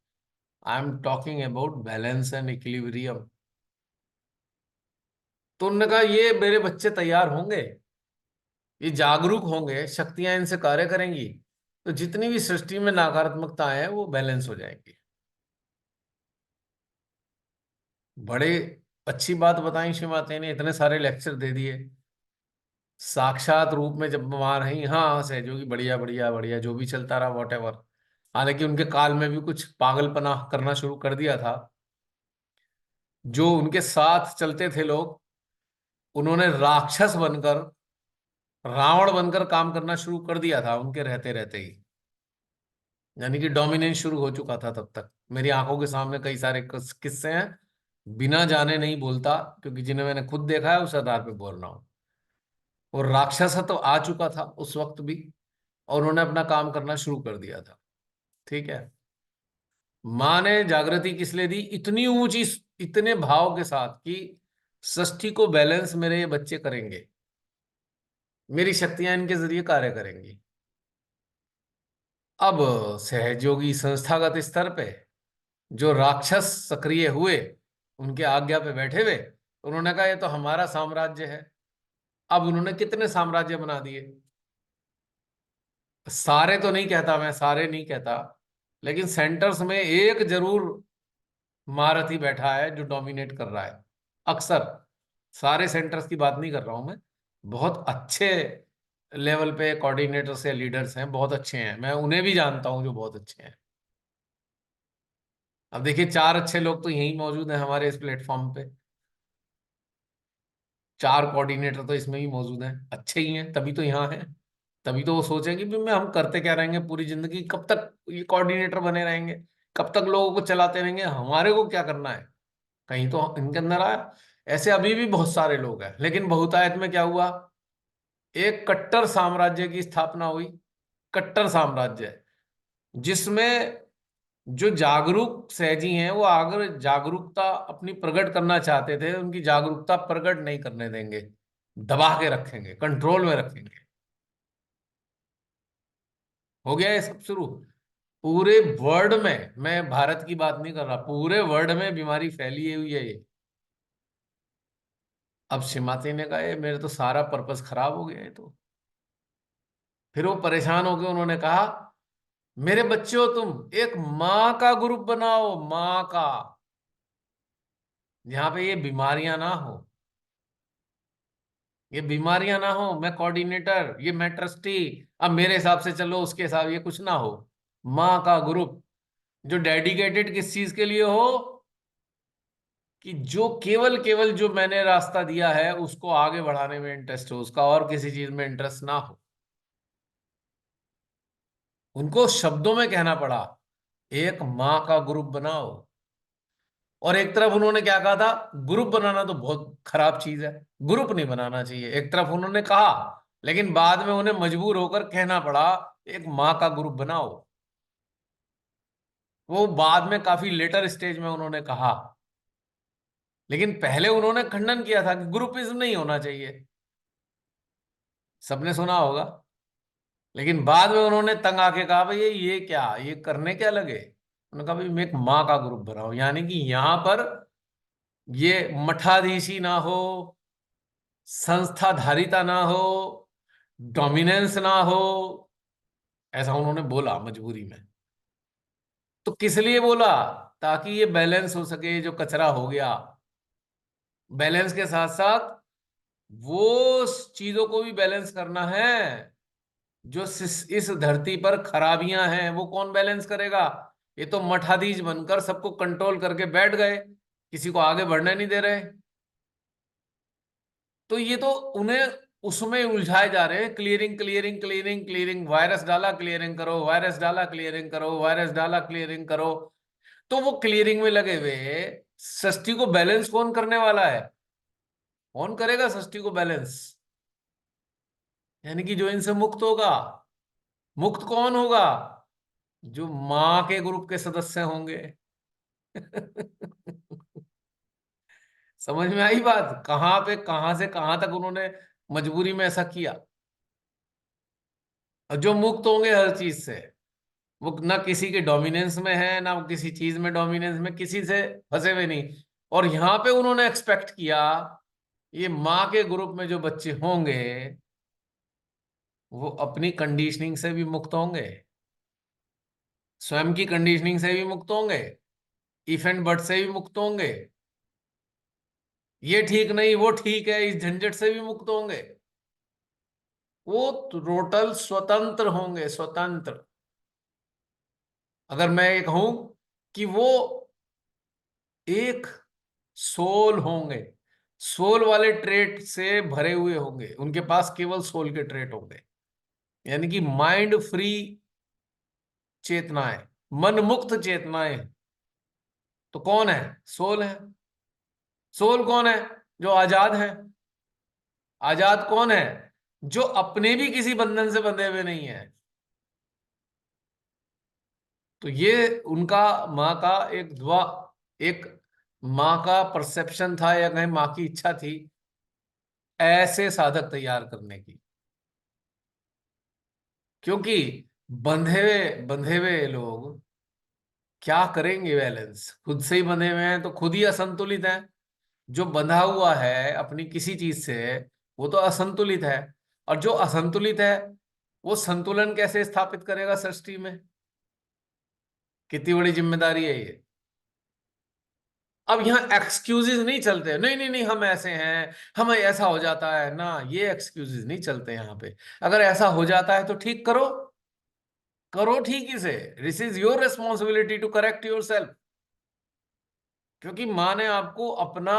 I am talking about balance and equilibrium. तो उन्होंने कहा ये मेरे बच्चे तैयार होंगे, ये जागरूक होंगे, शक्तियां इनसे कार्य करेंगी, तो जितनी भी सृष्टि में नकारात्मकता है वो बैलेंस हो जाएंगी। बड़े अच्छी बात बताई श्रीमती ने, इतने सारे लेक्चर दे दिए साक्षात रूप में जब वहां रही। हाँ सहयोगी बढ़िया बढ़िया बढ़िया, जो भी चलता रहा वॉट एवर। हालांकि उनके काल में भी कुछ पागलपना करना शुरू कर दिया था। जो उनके साथ चलते थे लोग, उन्होंने राक्षस बनकर, रावण बनकर काम करना शुरू कर दिया था उनके रहते रहते ही। यानी कि डोमिनेंस शुरू हो चुका था तब तक। मेरी आंखों के सामने कई सारे किस्से हैं, बिना जाने नहीं बोलता, क्योंकि जिन्हें मैंने खुद देखा है उस आधार पे बोल रहा हूँ। और राक्षस तो आ चुका था उस वक्त भी, और उन्होंने अपना काम करना शुरू कर दिया था। ठीक है। माँ ने जागृति किस लिए दी? इतनी ऊंची, इतने भाव के साथ कि षष्ठी को बैलेंस मेरे ये बच्चे करेंगे, मेरी शक्तियां इनके जरिए कार्य करेंगी। अब सहयोगी संस्थागत स्तर पे जो राक्षस सक्रिय हुए, उनके आज्ञा पे बैठे हुए, उन्होंने कहा ये तो हमारा साम्राज्य है। अब उन्होंने कितने साम्राज्य बना दिए। सारे तो नहीं कहता मैं, सारे नहीं कहता, लेकिन सेंटर्स में एक जरूर महारथी बैठा है जो डोमिनेट कर रहा है अक्सर। सारे सेंटर्स की बात नहीं कर रहा हूं मैं, बहुत अच्छे लेवल पे कोऑर्डिनेटर्स या लीडर्स हैं, बहुत अच्छे हैं, मैं उन्हें भी जानता हूं जो बहुत अच्छे हैं। अब देखिए, चार अच्छे लोग तो यहीं मौजूद हैं हमारे इस प्लेटफॉर्म पे। चार कोऑर्डिनेटर तो इसमें ही मौजूद हैं, अच्छे ही हैं, तभी तो यहाँ हैं। तभी तो वो सोचेंगे भी मैं हम करते क्या रहेंगे पूरी जिंदगी, कब तक ये कोऑर्डिनेटर बने रहेंगे, कब तक लोगों को चलाते रहेंगे, हमारे को क्या करना है। कहीं तो इनके अंदर आया। ऐसे अभी भी बहुत सारे लोग हैं, लेकिन बहुतायत में क्या हुआ, एक कट्टर साम्राज्य की स्थापना हुई। कट्टर साम्राज्य जिसमें जो जागरूक सहजी हैं, वो अगर जागरूकता अपनी प्रकट करना चाहते थे, उनकी जागरूकता प्रकट नहीं करने देंगे, दबा के रखेंगे, कंट्रोल में रखेंगे। हो गया ये सब शुरू। पूरे वर्ल्ड में, मैं भारत की बात नहीं कर रहा, पूरे वर्ल्ड में बीमारी फैली हुई है ये। अब श्रीमती ने कहा ये मेरे तो सारा पर्पस खराब हो गया है। तो फिर वो परेशान हो गए, उन्होंने कहा मेरे बच्चे हो तुम, एक माँ का ग्रुप बनाओ, माँ का, जहां पे ये बीमारियां ना हो, ये बीमारियां ना हो। मैं कोऑर्डिनेटर, ये मैं ट्रस्टी, अब मेरे हिसाब से चलो, उसके हिसाब, ये कुछ ना हो। माँ का ग्रुप जो डेडिकेटेड किस चीज के लिए हो, कि जो केवल केवल जो मैंने रास्ता दिया है उसको आगे बढ़ाने में इंटरेस्ट हो, उसका और किसी चीज में इंटरेस्ट ना हो। उनको शब्दों में कहना पड़ा, एक माँ का ग्रुप बनाओ। और एक तरफ उन्होंने क्या कहा था, ग्रुप बनाना तो बहुत खराब चीज है, ग्रुप नहीं बनाना चाहिए, एक तरफ उन्होंने कहा। लेकिन बाद में उन्हें मजबूर होकर कहना पड़ा, एक माँ का ग्रुप बनाओ। वो बाद में काफी लेटर स्टेज में उन्होंने कहा, लेकिन पहले उन्होंने खंडन किया था कि ग्रुपिज्म नहीं होना चाहिए, सबने सुना होगा। लेकिन बाद में उन्होंने तंग आके कहा भाई ये क्या, ये करने क्या लगे। उन्होंने कहा भाई मैं एक माँ का ग्रुप बनाओ, यानी कि यहां पर ये मठाधीशी ना हो, संस्थाधारिता ना हो, डोमिनेंस ना हो, ऐसा उन्होंने बोला मजबूरी में। तो किस लिए बोला? ताकि ये बैलेंस हो सके, जो कचरा हो गया। बैलेंस के साथ साथ वो चीजों को भी बैलेंस करना है, जो इस धरती पर खराबियां हैं वो कौन बैलेंस करेगा। ये तो मठाधीश बनकर सबको कंट्रोल करके बैठ गए, किसी को आगे बढ़ने नहीं दे रहे। तो ये तो उन्हें उसमें उलझाए जा रहे हैं, clearing clearing clearing clearing, virus डाला क्लियरिंग करो, वायरस डाला क्लियरिंग करो, वायरस डाला क्लियरिंग करो। तो वो क्लियरिंग में लगे हुए, षष्ठी को बैलेंस कौन करने वाला है? कौन करेगा षष्ठी को बैलेंस? यानी कि जो इनसे मुक्त होगा। मुक्त कौन होगा? जो मां के ग्रुप के सदस्य होंगे। समझ में आई बात? कहां पे, कहां से कहां तक उन्होंने मजबूरी में ऐसा किया। और जो मुक्त होंगे हर चीज से, वो ना किसी के डोमिनेंस में है, ना वो किसी चीज में डोमिनेंस में, किसी से फंसे हुए नहीं। और यहां पे उन्होंने एक्सपेक्ट किया, ये माँ के ग्रुप में जो बच्चे होंगे वो अपनी कंडीशनिंग से भी मुक्त होंगे, स्वयं की कंडीशनिंग से भी मुक्त होंगे, इफ एंड बट से भी मुक्त होंगे। ये ठीक नहीं वो ठीक है, इस झंझट से भी मुक्त होंगे। वो टोटल स्वतंत्र होंगे, स्वतंत्र। अगर मैं ये कहूं कि वो एक सोल होंगे, सोल वाले ट्रेट से भरे हुए होंगे, उनके पास केवल सोल के ट्रेट होंगे, यानी कि माइंड फ्री चेतनाएं, मन मुक्त चेतनाएं, तो कौन है? सोल है। सोल कौन है? जो आजाद है। आजाद कौन है? जो अपने भी किसी बंधन से बंधे हुए नहीं है। तो ये उनका माँ का एक दुआ, एक माँ का परसेप्शन था, या कहीं माँ की इच्छा थी ऐसे साधक तैयार करने की। क्योंकि बंधे हुए लोग क्या करेंगे? बैलेंस खुद से ही बंधे हुए हैं तो खुद ही असंतुलित है। जो बंधा हुआ है अपनी किसी चीज से, वो तो असंतुलित है। और जो असंतुलित है वो संतुलन कैसे स्थापित करेगा सृष्टि में? कितनी बड़ी जिम्मेदारी है ये। अब यहाँ एक्सक्यूजेस नहीं चलते, नहीं नहीं नहीं हम ऐसे हैं, हमें ऐसा हो जाता है ना, ये एक्सक्यूजेस नहीं चलते यहाँ पे। अगर ऐसा हो जाता है तो ठीक करो, करो ठीक इसे। This is your responsibility to correct yourself. क्योंकि माँ ने आपको अपना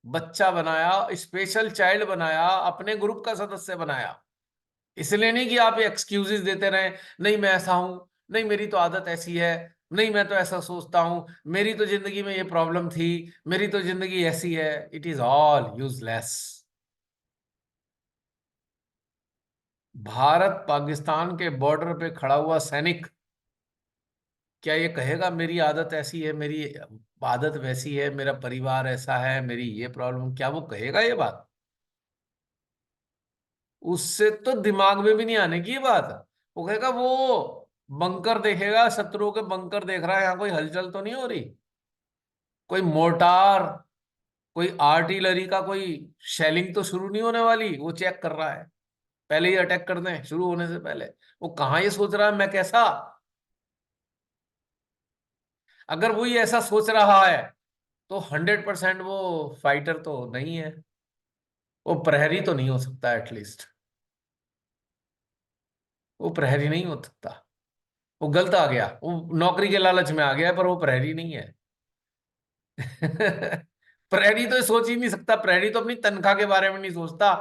बच्चा बनाया, स्पेशल चाइल्ड बनाया, अपने ग्रुप का सदस्य बनाया। इसलिए नहीं कि आप एक्सक्यूजेस देते रहे, नहीं मैं ऐसा हूं, नहीं मेरी तो आदत ऐसी है, नहीं मैं तो ऐसा सोचता हूं, मेरी तो जिंदगी में ये प्रॉब्लम थी, मेरी तो जिंदगी ऐसी है। It is all useless. Bharat Pakistan के बॉर्डर पे खड़ा हुआ सैनिक क्या ये कहेगा मेरी आदत ऐसी है, मेरी आदत वैसी है, मेरा परिवार ऐसा है, मेरी ये प्रॉब्लम? क्या वो कहेगा ये बात? उससे तो दिमाग में भी नहीं आने की ये बात। वो कहेगा वो बंकर देखेगा, शत्रुओं के बंकर देख रहा है, यहाँ कोई हलचल तो नहीं हो रही, कोई मोर्टार, कोई आर्टिलरी का कोई शेलिंग तो शुरू नहीं होने वाली, वो चेक कर रहा है पहले ही अटैक कर दें शुरू होने से पहले। वो कहाँ ये सोच रहा है मैं कैसा? अगर वो ये ऐसा सोच रहा है तो 100% वो फाइटर तो नहीं है, वो प्रहरी तो नहीं हो सकता। एटलीस्ट वो प्रहरी नहीं हो सकता। वो गलत आ गया, वो नौकरी के लालच में आ गया, पर वो प्रहरी नहीं है। प्रहरी तो सोच ही नहीं सकता। प्रहरी तो अपनी तनख्वाह के बारे में नहीं सोचता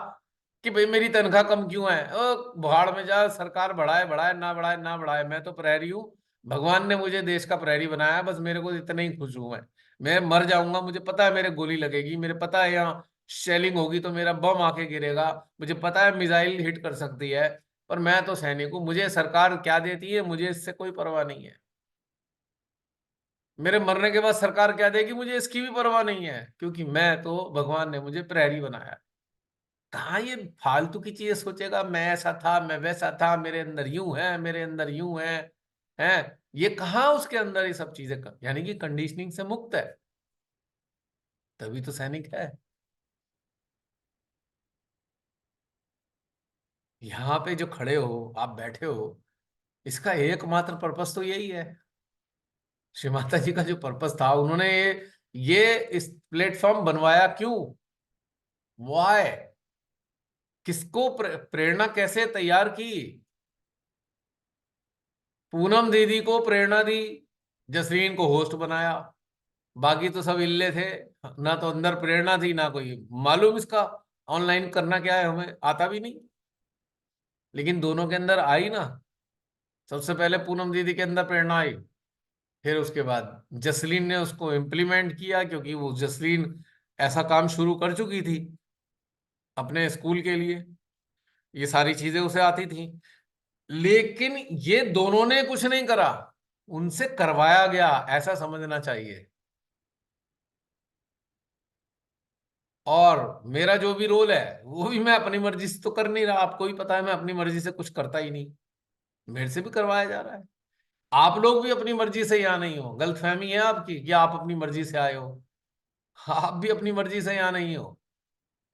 कि भाई मेरी तनख्वाह कम क्यों है, ओ भाड़ में जा, सरकार बढ़ाए बढ़ाए, ना बढ़ाए ना बढ़ाए, मैं तो प्रहरी हूँ। भगवान ने मुझे देश का प्रहरी बनाया है, बस मेरे को इतना ही खुश हूं मैं मर जाऊंगा, मुझे पता है मेरे गोली लगेगी, मेरे पता है यहाँ शेलिंग होगी तो मेरा बम आके गिरेगा, मुझे पता है मिसाइल हिट कर सकती है, पर मैं तो सैनिक हूँ, मुझे सरकार क्या देती है मुझे इससे कोई परवाह नहीं है। मेरे मरने के बाद सरकार क्या देगी मुझे इसकी भी परवाह नहीं है, क्योंकि मैं तो भगवान ने मुझे प्रहरी बनाया। कहाँ ये फालतू की चीजें सोचेगा, मैं ऐसा था, मैं वैसा था, मेरे अंदर यूं है, मेरे अंदर यूं है, हैं? ये कहाँ उसके अंदर ये सब चीजें कर, यानी कि कंडीशनिंग से मुक्त है, तभी तो सैनिक है। यहाँ पे जो खड़े हो, आप बैठे हो, इसका एकमात्र पर्पस तो यही है। श्री माता जी का जो पर्पस था, उन्होंने ये इस प्लेटफॉर्म बनवाया क्यों? वाय? किसको प्रेरणा कैसे तैयार की? पूनम दीदी को प्रेरणा दी, जसरीन को होस्ट बनाया, बाकी तो सब इल्ले थे। ना तो अंदर प्रेरणा थी, ना कोई मालूम इसका ऑनलाइन करना क्या है, हमें आता भी नहीं। लेकिन दोनों के अंदर आई ना। सबसे पहले पूनम दीदी के अंदर प्रेरणा आई, फिर उसके बाद जसलीन ने उसको इम्प्लीमेंट किया, क्योंकि वो जसलीन ऐसा काम शुरू कर चुकी थी अपने स्कूल के लिए, ये सारी चीजें उसे आती थी। लेकिन ये दोनों ने कुछ नहीं करा, उनसे करवाया गया, ऐसा समझना चाहिए। और मेरा जो भी रोल है वो भी मैं अपनी मर्जी से तो कर नहीं रहा, आपको भी पता है मैं अपनी मर्जी से कुछ करता ही नहीं, मेरे से भी करवाया जा रहा है। आप लोग भी अपनी मर्जी से यहाँ नहीं हो, गलतफहमी है आपकी कि आप अपनी मर्जी से आए हो। आप भी अपनी मर्जी से यहाँ नहीं हो,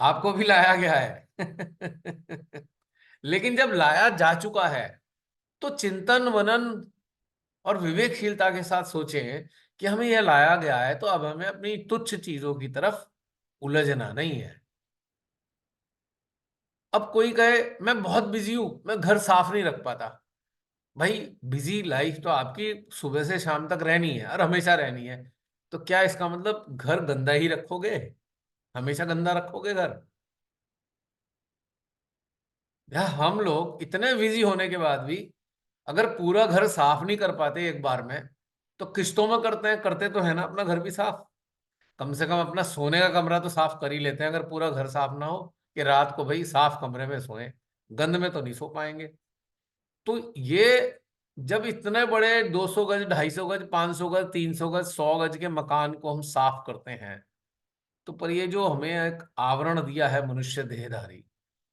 आपको भी लाया गया है। लेकिन जब लाया जा चुका है तो चिंतन मनन और विवेकशीलता के साथ सोचें कि हमें यह लाया गया है, तो अब हमें अपनी तुच्छ चीजों की तरफ उलझना नहीं है। अब कोई कहे मैं बहुत बिजी हूं, मैं घर साफ नहीं रख पाता। भाई बिजी लाइफ तो आपकी सुबह से शाम तक रहनी है और हमेशा रहनी है। तो क्या इसका मतलब घर गंदा ही रखोगे, हमेशा गंदा रखोगे घर? यार हम लोग इतने बिजी होने के बाद भी अगर पूरा घर साफ नहीं कर पाते एक बार में, तो किश्तों में करते हैं, करते तो है ना अपना घर भी साफ। कम से कम अपना सोने का कमरा तो साफ कर ही लेते हैं, अगर पूरा घर साफ ना हो कि रात को भाई साफ कमरे में सोए, गंद में तो नहीं सो पाएंगे। तो ये जब इतने बड़े 200 गज, 250 गज, 500 गज, 300 गज, 100 गज के मकान को हम साफ करते हैं, तो पर ये जो हमें एक आवरण दिया है मनुष्य देहधारी,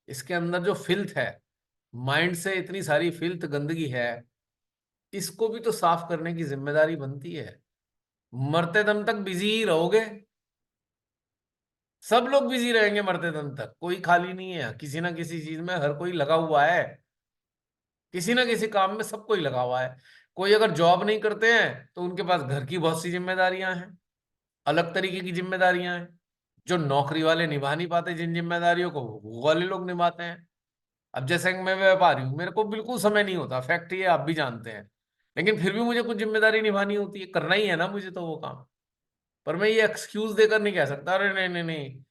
इसके अंदर जो फिल्थ है, माइंड से इतनी सारी फिल्थ गंदगी है, इसको भी तो साफ करने की जिम्मेदारी बनती है। मरते दम तक बिजी ही रहोगे, सब लोग बिजी रहेंगे मरते दम तक, कोई खाली नहीं है, किसी ना किसी चीज में हर कोई लगा हुआ है, किसी ना किसी काम में सब कोई लगा हुआ है। कोई अगर जॉब नहीं करते हैं तो उनके पास घर की बहुत सी जिम्मेदारियां हैं, अलग तरीके की जिम्मेदारियां हैं। जो नौकरी वाले निभा नहीं पाते जिन जिम्मेदारियों को, वो वाले लोग निभाते हैं। अब जैसे कि मैं व्यापारी हूँ, मेरे को बिल्कुल समय नहीं होता, फैक्ट ये आप भी जानते हैं, लेकिन फिर भी मुझे कुछ जिम्मेदारी निभानी होती है, करना ही है ना मुझे तो वो काम। पर मैं ये एक्सक्यूज देकर नहीं कह सकता अरे नहीं नहीं नहीं,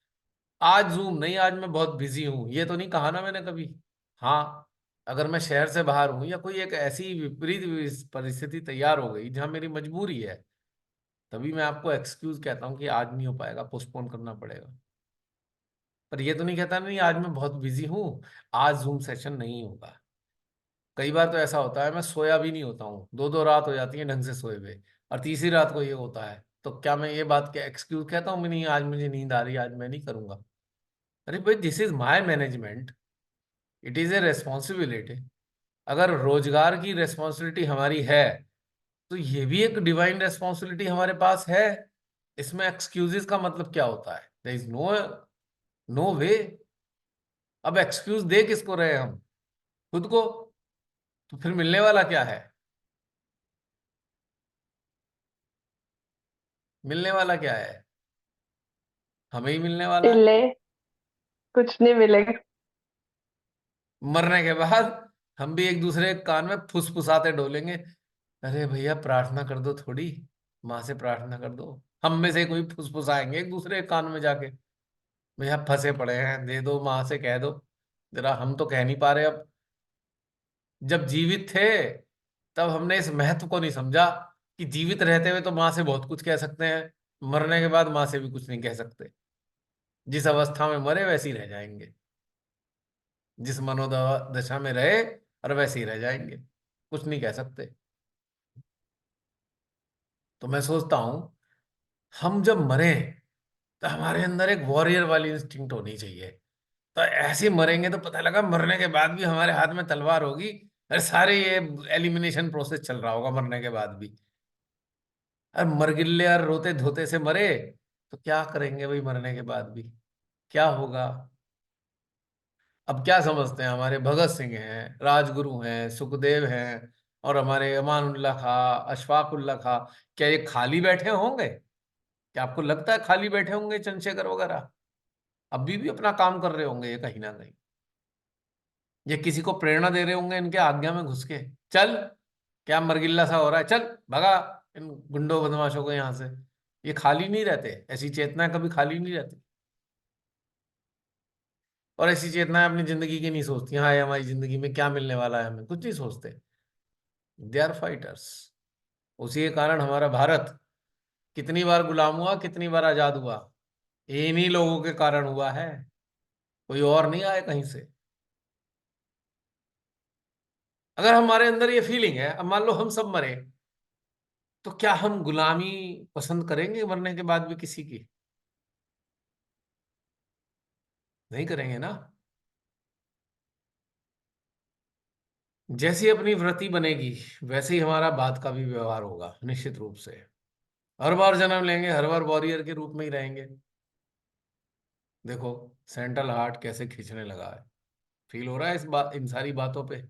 आज जूम नहीं, आज मैं बहुत बिजी हूँ, ये तो नहीं कहा ना मैंने कभी। हाँ, अगर मैं शहर से बाहर हूँ या कोई एक ऐसी विपरीत परिस्थिति तैयार हो गई जहां मेरी मजबूरी है, तभी मैं आपको एक्सक्यूज कहता हूँ कि आज नहीं हो पाएगा, पोस्टपोन करना पड़ेगा। पर ये तो नहीं कहता नहीं आज मैं बहुत बिजी हूँ, आज जूम सेशन नहीं होगा। कई बार तो ऐसा होता है मैं सोया भी नहीं होता हूँ, 2-2 रात हो जाती है ढंग से सोए हुए, और तीसरी रात को ये होता है, तो क्या मैं ये बात के एक्सक्यूज कहता हूँ मैं नहीं आज मुझे नींद आ रही है, आज मैं नहीं करूंगा? अरे भाई this is my management, it is a responsibility. अगर रोजगार की रेस्पॉन्सिबिलिटी हमारी है, तो ये भी एक डिवाइन रेस्पॉन्सिबिलिटी हमारे पास है। इसमें एक्सक्यूजेस का मतलब क्या होता है? देयर इज नो नो वे। अब एक्सक्यूज दे किसको रहे हम? खुद को। तो फिर मिलने वाला क्या है? मिलने वाला क्या है? हमें ही मिलने वाला है। इल्ले कुछ नहीं मिलेगा। मरने के बाद हम भी एक दूसरे के कान में फुसफुसाते डोलेंगे, अरे भैया प्रार्थना कर दो थोड़ी, माँ से प्रार्थना कर दो। हम में से कोई फुसफुसाएंगे एक दूसरे के कान में जाके, भैया फंसे पड़े हैं, दे दो, माँ से कह दो जरा, हम तो कह नहीं पा रहे अब। जब जीवित थे तब हमने इस महत्व को नहीं समझा कि जीवित रहते हुए तो माँ से बहुत कुछ कह सकते हैं, मरने के बाद माँ से भी कुछ नहीं कह सकते। जिस अवस्था में मरे वैसे ही रह जाएंगे, जिस मनोदशा में रहे और वैसे ही रह जाएंगे, कुछ नहीं कह सकते। तो मैं सोचता हूं हम जब मरे तो हमारे अंदर एक वॉरियर वाली इंस्टिंक्ट होनी चाहिए। तो ऐसे ही मरेंगे तो पता लगा मरने के बाद भी हमारे हाथ में तलवार होगी, अरे सारे ये एलिमिनेशन प्रोसेस चल रहा होगा मरने के बाद भी। और मरगिल्ले और रोते धोते से मरे तो क्या करेंगे भाई मरने के बाद भी, क्या होगा? अब क्या समझते हैं हमारे भगत सिंह हैं, राजगुरु हैं, सुखदेव हैं, और हमारे अमानुल्लाह खा, अशफाकुल्लाह खा, क्या ये खाली बैठे होंगे? क्या आपको लगता है खाली बैठे होंगे चंद्रशेखर वगैरह? अभी भी अपना काम कर रहे होंगे ये कहीं ना कहीं। ये किसी को प्रेरणा दे रहे होंगे इनके आज्ञा में घुस के, चल क्या मरगिल्ला सा हो रहा है, चल भगा इन गुंडों बदमाशों को यहाँ से। ये खाली नहीं रहते, ऐसी चेतनाएं कभी खाली नहीं रहती। और ऐसी चेतनाएं अपनी जिंदगी की नहीं सोचती, हाँ ये हमारी जिंदगी में क्या मिलने वाला है, हमें कुछ नहीं सोचते। They are fighters. उसी के कारण हमारा भारत कितनी बार गुलाम हुआ, कितनी बार आजाद हुआ, इन्हीं लोगों के कारण हुआ है, कोई और नहीं आए कहीं से। अगर हमारे अंदर ये फीलिंग है, अब मान लो हम सब मरे, तो क्या हम गुलामी पसंद करेंगे मरने के बाद भी किसी की? नहीं करेंगे ना। जैसी अपनी वृत्ति बनेगी वैसे ही हमारा बाद का भी व्यवहार होगा निश्चित रूप से। हर बार जन्म लेंगे, हर बार वॉरियर के रूप में ही रहेंगे। देखो सेंट्रल हार्ट कैसे खींचने लगा है, फील हो रहा है इस बात, इन सारी बातों पे?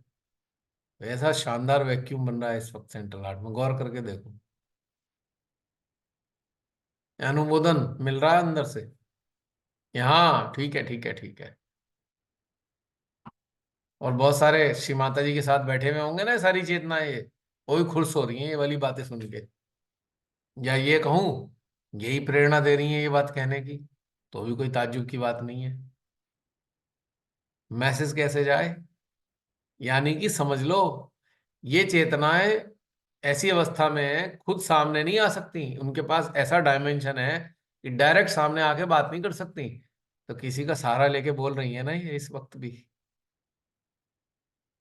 ऐसा शानदार वैक्यूम बन रहा है इस वक्त सेंट्रल हार्ट में, गौर करके देखो। अनुमोदन मिल रहा है अंदर से। हाँ ठीक है, ठीक है, ठीक है। और बहुत सारे श्री माता जी के साथ बैठे हुए होंगे ना, ये सारी चेतनाएं, ये वो भी खुश हो रही हैं ये वाली बातें सुन के। या ये कहूं, यही प्रेरणा दे रही है ये बात कहने की, तो भी कोई ताज्जुब की बात नहीं है। मैसेज कैसे जाए? यानी कि समझ लो, ये चेतनाएं ऐसी अवस्था में है, खुद सामने नहीं आ सकती, उनके पास ऐसा डायमेंशन है कि डायरेक्ट सामने आके बात नहीं कर सकती, तो किसी का सहारा लेके बोल रही है ना ये इस वक्त भी।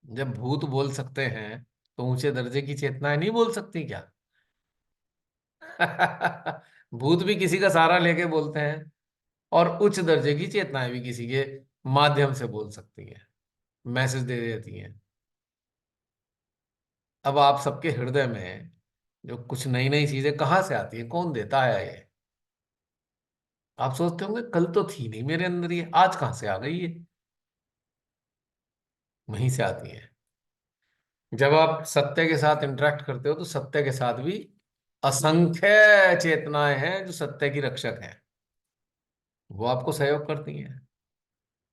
जब भूत बोल सकते हैं, तो ऊंचे दर्जे की चेतनाएं नहीं बोल सकती क्या? भूत भी किसी का सहारा लेके बोलते हैं, और उच्च दर्जे की चेतनाएं भी किसी के माध्यम से बोल सकती हैं, मैसेज दे देती हैं। अब आप सबके हृदय में जो कुछ नई नई चीजें कहाँ से आती है, कौन देता है ये? आप सोचते होंगे कल तो थी नहीं मेरे अंदर, ये आज कहाँ से आ गई ये? वहीं से आती है। जब आप सत्य के साथ इंटरेक्ट करते हो, तो सत्य के साथ भी असंख्य चेतनाएं हैं जो सत्य की रक्षक हैं। वो आपको सहयोग करती हैं,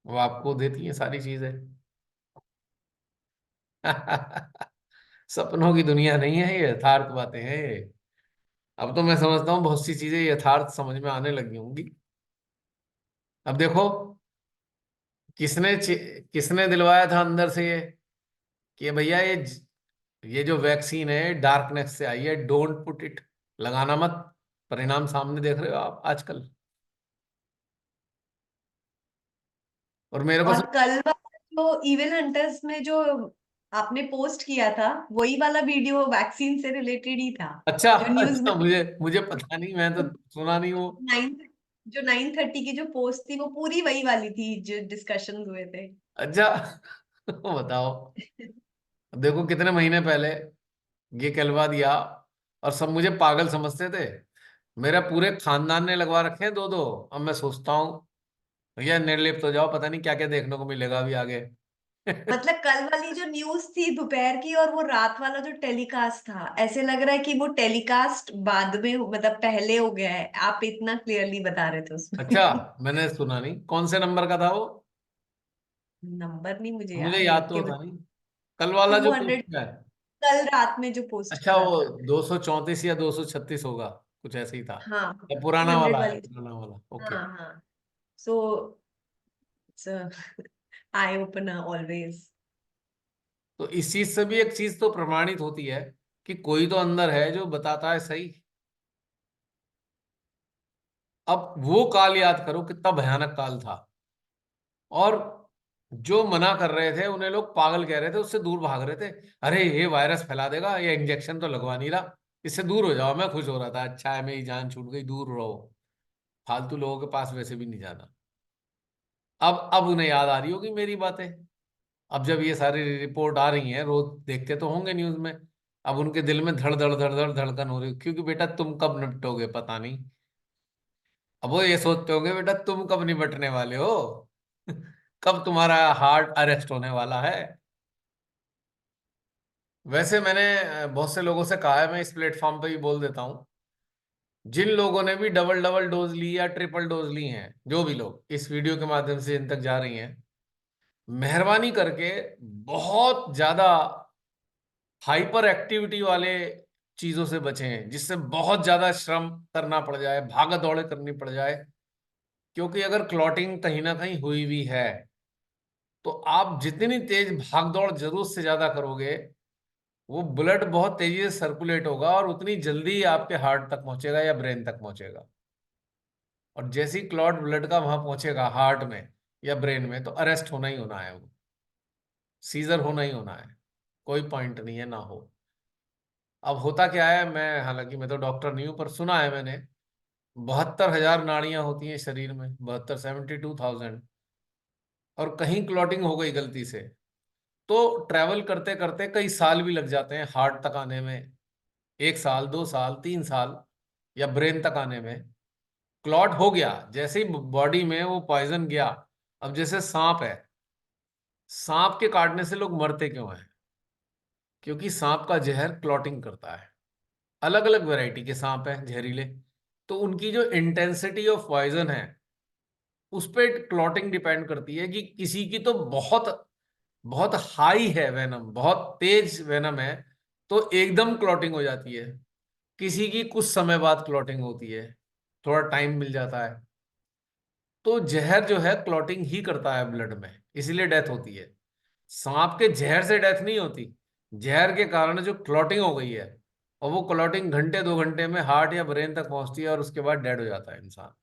वो आपको देती हैं सारी चीजें। सपनों की दुनिया नहीं है ये, यथार्थ बातें हैं ये। अब तो मैं समझता हूँ बहुत सी चीजें यथार्थ समझ में आने लगी होंगी। अब देखो, किसने दिलवाया था अंदर से ये, कि भैया ये जो वैक्सीन है डार्कनेस से आई है, डोंट पुट इट, लगाना मत। परिणाम सामने देख रहे हो आप आजकल। और मेरे को और कल वाला जो इविल हंटर्स में जो आपने पोस्ट किया था, वही वाला वीडियो वैक्सीन से रिलेटेड ही था, अच्छा, जो न्यूज में अच्छा, मुझे पता नहीं, मैं तो सुना नहीं वो। 9:30 की जो पोस्ट थी, वो पूरी वही वाली थी जो डिस्कशन हुए थे। अच्छा। बताओ। अब देखो कितने महीने पहले ये कहलवा दिया, और सब मुझे पागल समझते थे। मेरा पूरे खानदान ने लगवा रखे हैं दो दो। अब मैं सोचता हूँ भैया निर्लिप्त हो जाओ, पता नहीं क्या क्या देखने को मिलेगा अभी आगे। मतलब कल वाली जो न्यूज थी दोपहर की, और वो रात वाला जो टेलीकास्ट था, ऐसे लग रहा है कि वो टेलीकास्ट बाद में मतलब पहले हो गया है, आप इतना क्लियरली बता रहे थे अच्छा, उसमें। मैंने सुना नहीं कौन से नंबर का था वो। नंबर नहीं मुझे मुझे याद, याद देख तो के होता बता। नहीं, कल वाला जो 200, पोस्ट है। कल रात में जो पोस्ट अच्छा, किया वो था। 234 या 236 होगा, कुछ ऐसे ही था। हाँ, ये टू पुराना हंड्रेड वाला है, वाली। पुराना वाला, ओके। हाँ हाँ। सो आई ओपनर ऑलवेज। तो इस चीज से भी एक चीज तो प्रमाणित होती है कि कोई तो अंदर है जो बताता है सही। अब वो काल याद करो, कितना भयानक काल था। और जो मना कर रहे थे उन्हें लोग पागल कह रहे थे, उससे दूर भाग रहे थे। अरे ये वायरस फैला देगा, ये इंजेक्शन तो लगवा नहीं रहा, इससे दूर हो जाओ। मैं खुश हो रहा था, अच्छा है मेरी जान छूट गई, दूर रहो, फालतू लोगों के पास वैसे भी नहीं जाना। अब उन्हें याद आ रही होगी मेरी बातें। अब जब ये सारी रिपोर्ट आ रही हैं, रोज देखते तो होंगे न्यूज में, अब उनके दिल में धड़ धड़ धड़ धड़ धड़कन हो रही, क्योंकि बेटा तुम कब निपटोगे पता नहीं। अब वो ये सोचते होंगे बेटा तुम कब निपटने वाले हो। कब तुम्हारा हार्ट अरेस्ट होने वाला है। वैसे मैंने बहुत से लोगों से कहा है, मैं इस प्लेटफॉर्म पे भी बोल देता हूँ, जिन लोगों ने भी डबल डबल डोज ली या ट्रिपल डोज ली हैं, जो भी लोग इस वीडियो के माध्यम से इन तक जा रही हैं, मेहरबानी करके बहुत ज्यादा हाइपर एक्टिविटी वाले चीजों से बचें, जिससे बहुत ज्यादा श्रम करना पड़ जाए, भागा दौड़े करनी पड़ जाए। क्योंकि अगर क्लॉटिंग कहीं ना कहीं हुई भी है, तो आप जितनी तेज भाग दौड़ जरूरत से ज्यादा करोगे, वो ब्लड बहुत तेजी से सर्कुलेट होगा, और उतनी जल्दी आपके हार्ट तक पहुंचेगा या ब्रेन तक पहुंचेगा। और जैसी क्लॉट ब्लड का वहां पहुंचेगा हार्ट में या ब्रेन में, तो अरेस्ट होना ही होना है, वो सीजर होना ही होना है, कोई पॉइंट नहीं है ना हो। अब होता क्या है, मैं हालांकि मैं तो डॉक्टर नहीं हूं, पर सुना है मैंने, 72,000 नाड़ियां होती हैं शरीर में, 72 72,000। और कहीं क्लॉटिंग हो गई गलती से, तो ट्रैवल करते करते कई साल भी लग जाते हैं हार्ट तक आने में, 1 साल 2 साल 3 साल, या ब्रेन तक आने में। क्लॉट हो गया, जैसे ही बॉडी में वो पॉइजन गया। अब जैसे सांप है, सांप के काटने से लोग मरते क्यों हैं? क्योंकि सांप का जहर क्लॉटिंग करता है। अलग अलग वैरायटी के सांप हैं जहरीले, तो उनकी जो इंटेंसिटी ऑफ पॉइजन है, उस पर क्लॉटिंग डिपेंड करती है कि किसी की तो बहुत बहुत हाई है वेनम, बहुत तेज वेनम है, तो एकदम क्लॉटिंग हो जाती है। किसी की कुछ समय बाद क्लॉटिंग होती है, थोड़ा टाइम मिल जाता है। तो जहर जो है क्लॉटिंग ही करता है ब्लड में, इसीलिए डेथ होती है। सांप के जहर से डेथ नहीं होती, जहर के कारण जो क्लॉटिंग हो गई है, और वो क्लॉटिंग घंटे 2 घंटे में हार्ट या ब्रेन तक पहुंचती है और उसके बाद डेड हो जाता है इंसान।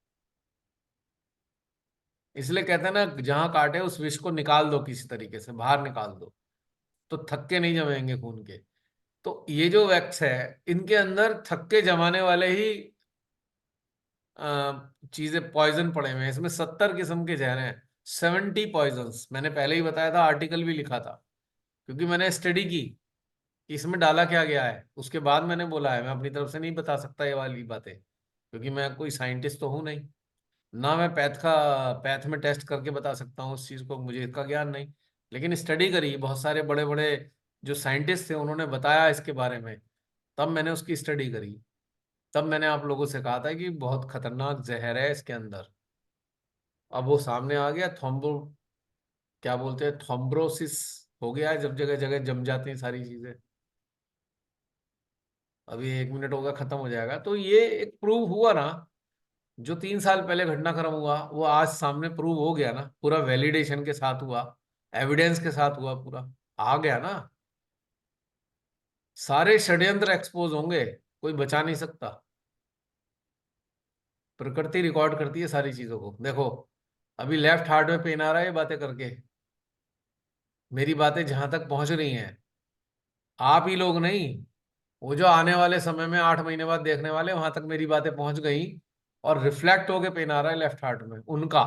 इसलिए कहते हैं ना, जहां काटे उस विष को निकाल दो, किसी तरीके से बाहर निकाल दो, तो थक्के नहीं जमेंगे खून के। तो ये जो वैक्स है, इनके अंदर थक्के जमाने वाले ही चीजें, पॉइजन पड़े हुए हैं। इसमें 70 किस्म के जहर हैं, 70 पॉइजन्स। मैंने पहले ही बताया था, आर्टिकल भी लिखा था, क्योंकि मैंने स्टडी की कि इसमें डाला क्या गया है, उसके बाद मैंने बोला है। मैं अपनी तरफ से नहीं बता सकता ये वाली बातें, क्योंकि मैं कोई साइंटिस्ट तो हूं नहीं, ना मैं पैथ में टेस्ट करके बता सकता हूँ उस चीज को, मुझे इसका ज्ञान नहीं। लेकिन स्टडी करी, बहुत सारे बड़े बड़े जो साइंटिस्ट थे उन्होंने बताया इसके बारे में, तब मैंने उसकी स्टडी करी। तब मैंने आप लोगों से कहा था कि बहुत खतरनाक जहर है इसके अंदर। अब वो सामने आ गया। क्या बोलते हैं, थ्रोम्बोसिस हो गया है, जब जगह जगह जम जाती हैं सारी चीजें। अभी 1 मिनट होगा, खत्म हो जाएगा। तो ये एक प्रूव हुआ ना, जो 3 साल पहले घटनाक्रम हुआ, वो आज सामने प्रूव हो गया ना, पूरा वैलिडेशन के साथ हुआ, एविडेंस के साथ हुआ, पूरा आ गया ना। सारे षड्यंत्र एक्सपोज होंगे, कोई बचा नहीं सकता। प्रकृति रिकॉर्ड करती है सारी चीजों को। देखो, अभी लेफ्ट हार्ट में पेन आ रहा है, ये बातें करके मेरी बातें जहां तक पहुंच रही हैं, आप ही लोग नहीं, वो जो आने वाले समय में 8 महीने बाद देखने वाले, वहां तक मेरी बातें पहुंच गई, और रिफ्लेक्ट होके पेन आ रहा है लेफ्ट हार्ट में उनका।